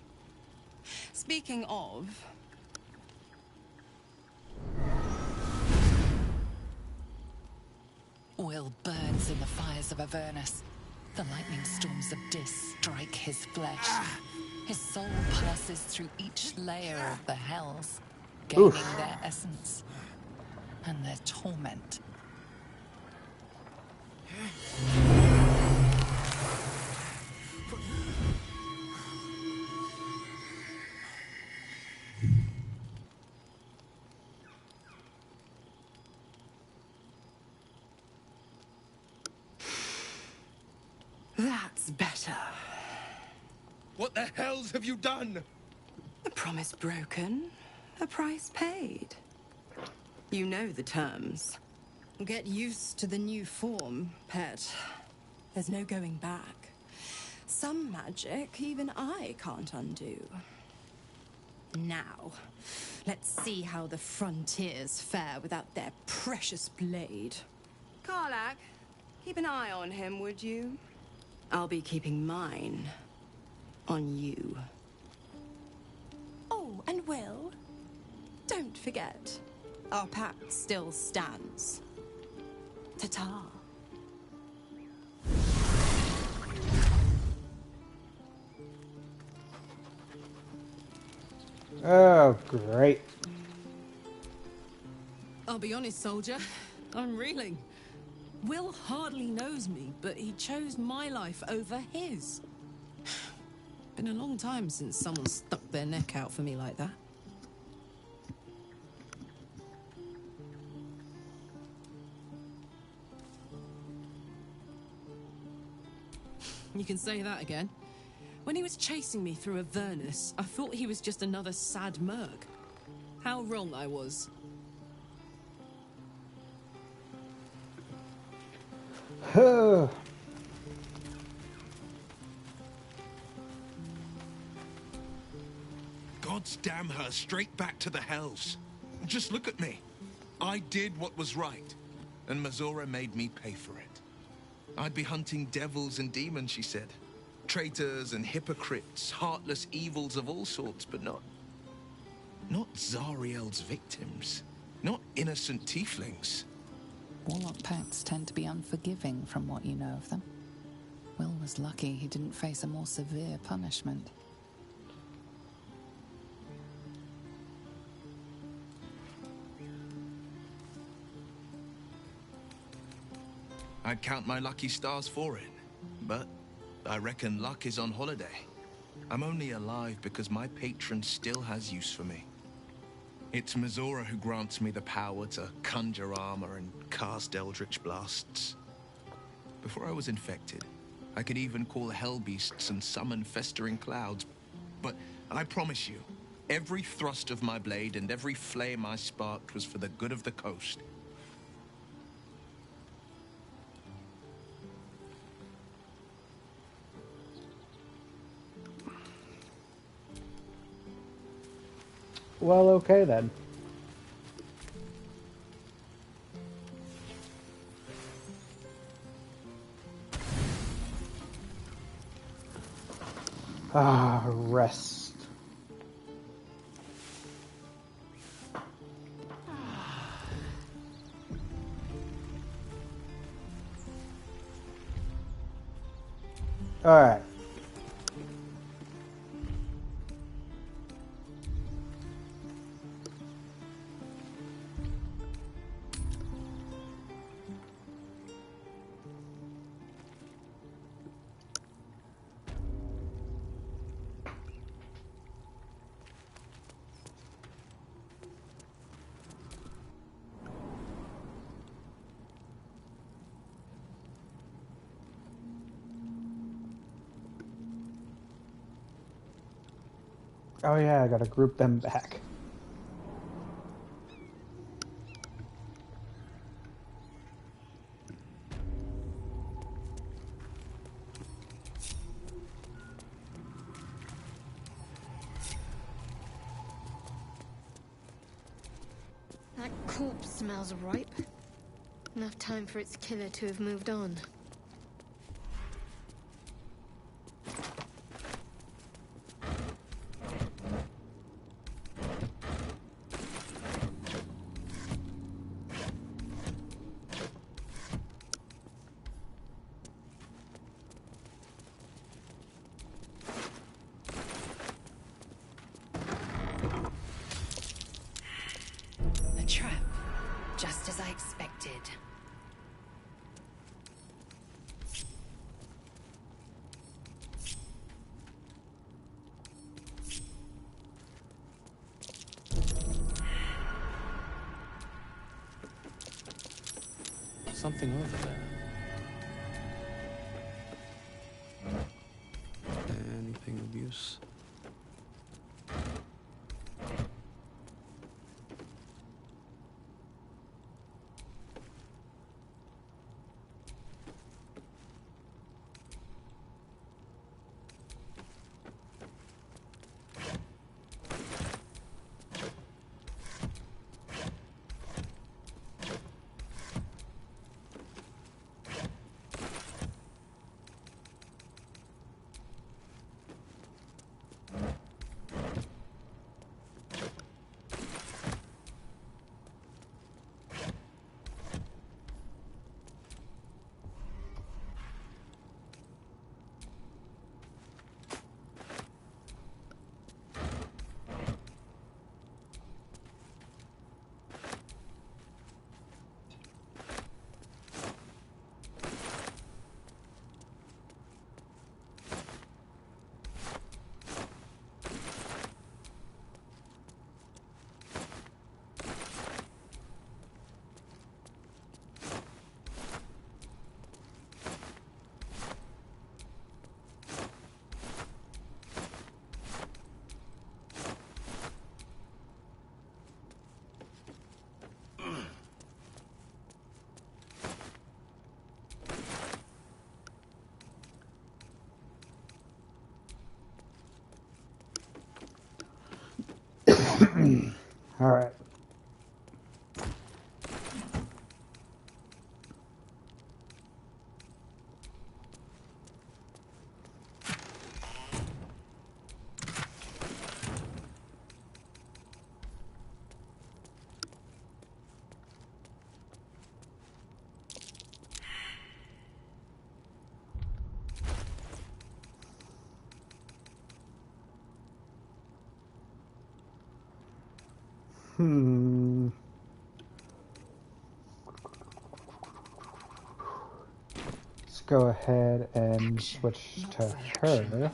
Speaking of... Will burns in the fires of Avernus. The lightning storms of Dis strike his flesh. His soul passes through each layer of the hells, gaining their essence and their torment. That's better. What the hells have you done? A promise broken, a price paid. You know the terms. Get used to the new form, pet. There's no going back. Some magic even I can't undo. Now, let's see how the frontiers fare without their precious blade. Karlak, keep an eye on him, would you? I'll be keeping mine on you. And Will, don't forget, our pact still stands. Ta-ta. Oh, great. I'll be honest, soldier. I'm reeling. Will hardly knows me, but he chose my life over his. Been a long time since someone stuck their neck out for me like that. You can say that again. When he was chasing me through Avernus, I thought he was just another sad merc. How wrong I was. Gods damn her, straight back to the hells. Just look at me. I did what was right, and Mazora made me pay for it. I'd be hunting devils and demons, she said. Traitors and hypocrites, heartless evils of all sorts, but not Zariel's victims. Not innocent tieflings. Warlock pacts tend to be unforgiving from what you know of them. Will was lucky he didn't face a more severe punishment. I'd count my lucky stars for it, but I reckon luck is on holiday. I'm only alive because my patron still has use for me. It's Mazora who grants me the power to conjure armor and cast eldritch blasts. Before I was infected, I could even call hell beasts and summon festering clouds. But I promise you, every thrust of my blade and every flame I sparked was for the good of the coast. Well, okay then. Rest. All right. Oh yeah, I gotta group them back. That corpse smells ripe. Enough time for its killer to have moved on. A trap, just as I expected. Something over there. Anything of use? All right. Let's go ahead and switch to her.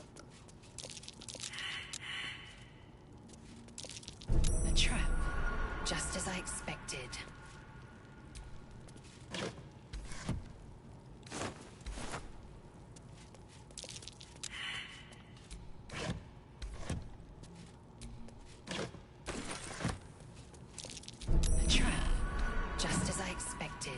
A trap, just as I expected. A trap, just as I expected.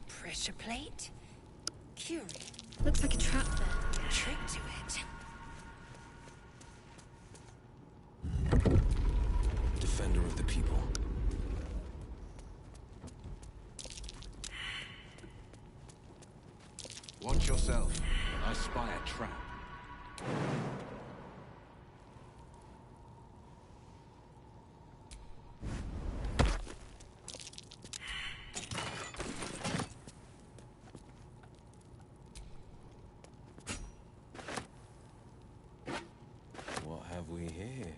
Pressure plate? Curious. Looks like a trap there. Trick to it. Defender of the people. Watch yourself. I spy a trap. What have we here?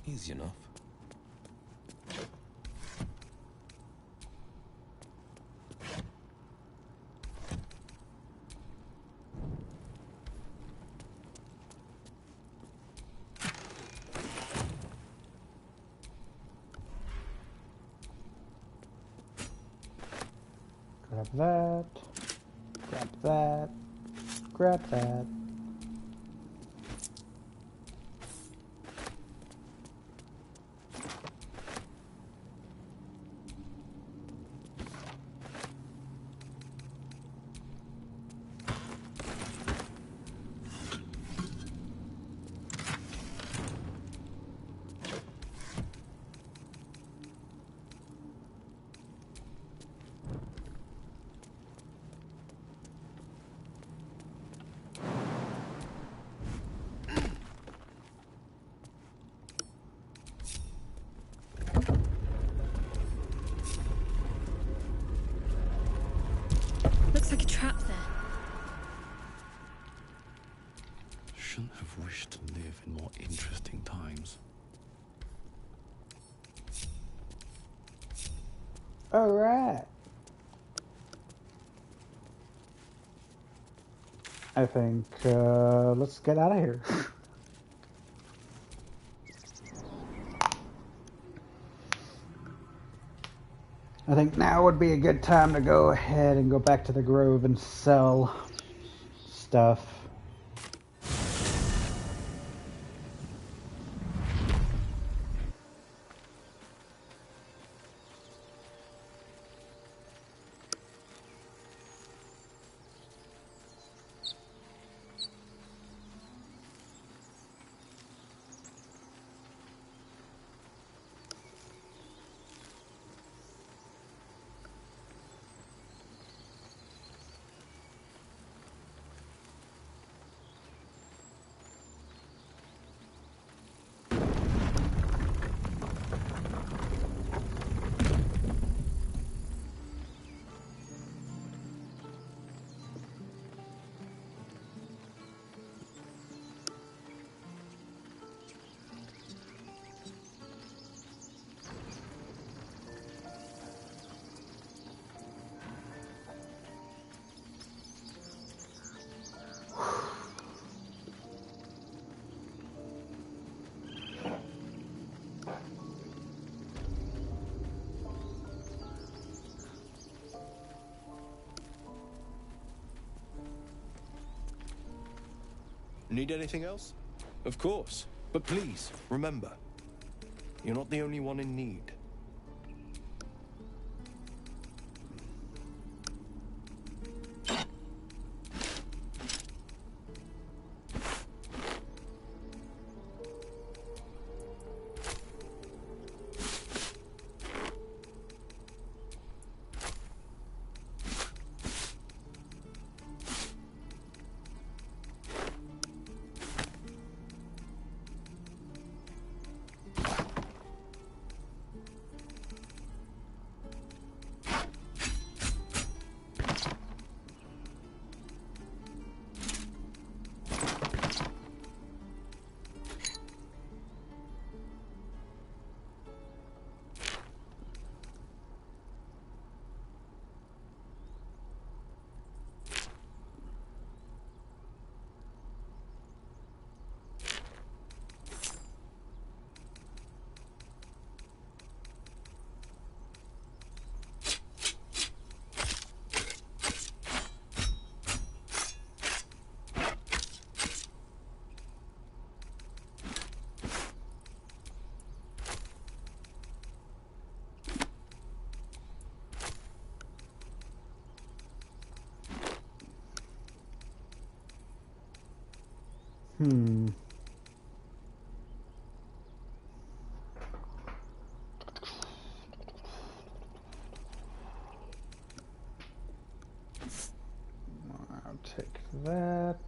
Easy enough. Grab that. Grab that. Grab that. Looks like a trap there. Shouldn't have wished to live in more interesting times. All right. I think let's get out of here. I think now would be a good time to go ahead and go back to the grove and sell stuff. Need anything else? Of course. But please, remember, you're not the only one in need. I'll take that.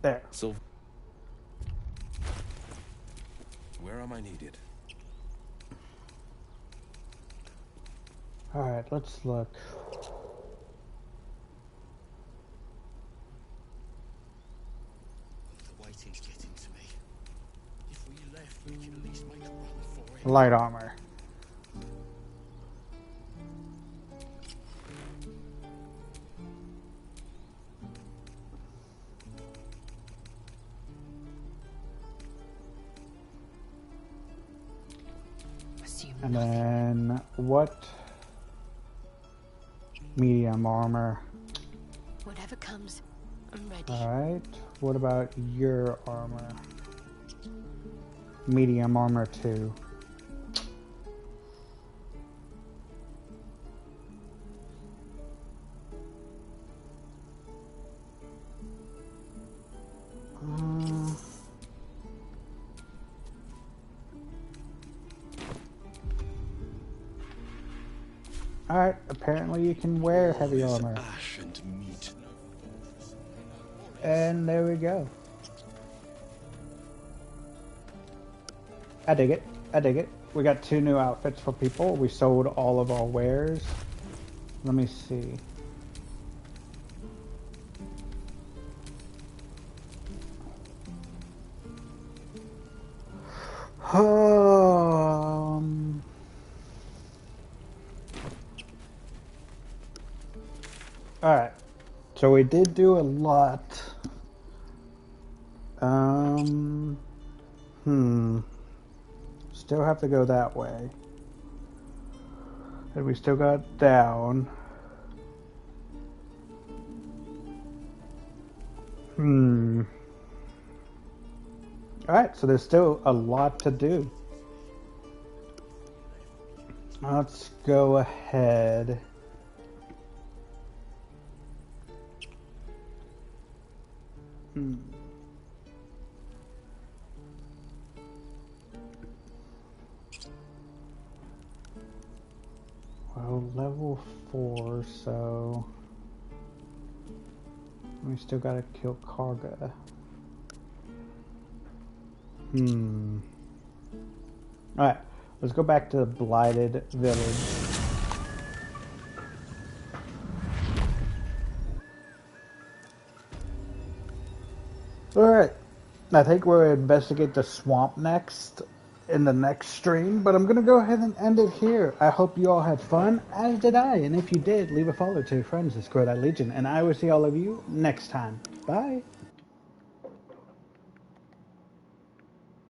There. So, where am I needed? All right, let's look. The waiting's getting to me. If we left, we could at least make a run for it. Light armor. And then what? Medium armor. Whatever comes, I'm ready. Alright. What about your armor? Medium armor too. Alright, apparently you can wear heavy armor. Ash and meat. And there we go. I dig it. I dig it. We got 2 new outfits for people. We sold all of our wares. Let me see. Alright. So we did do a lot. Still have to go that way. And we still got down. Alright, so there's still a lot to do. Let's go ahead. Well, level 4, so we still gotta kill Karga. Alright, let's go back to the Blighted Village. Alright, I think we'll investigate the swamp next in the next stream, but I'm going to go ahead and end it here. I hope you all had fun, as did I. And if you did, leave a follow to your friends, the Square Legion, and I will see all of you next time. Bye.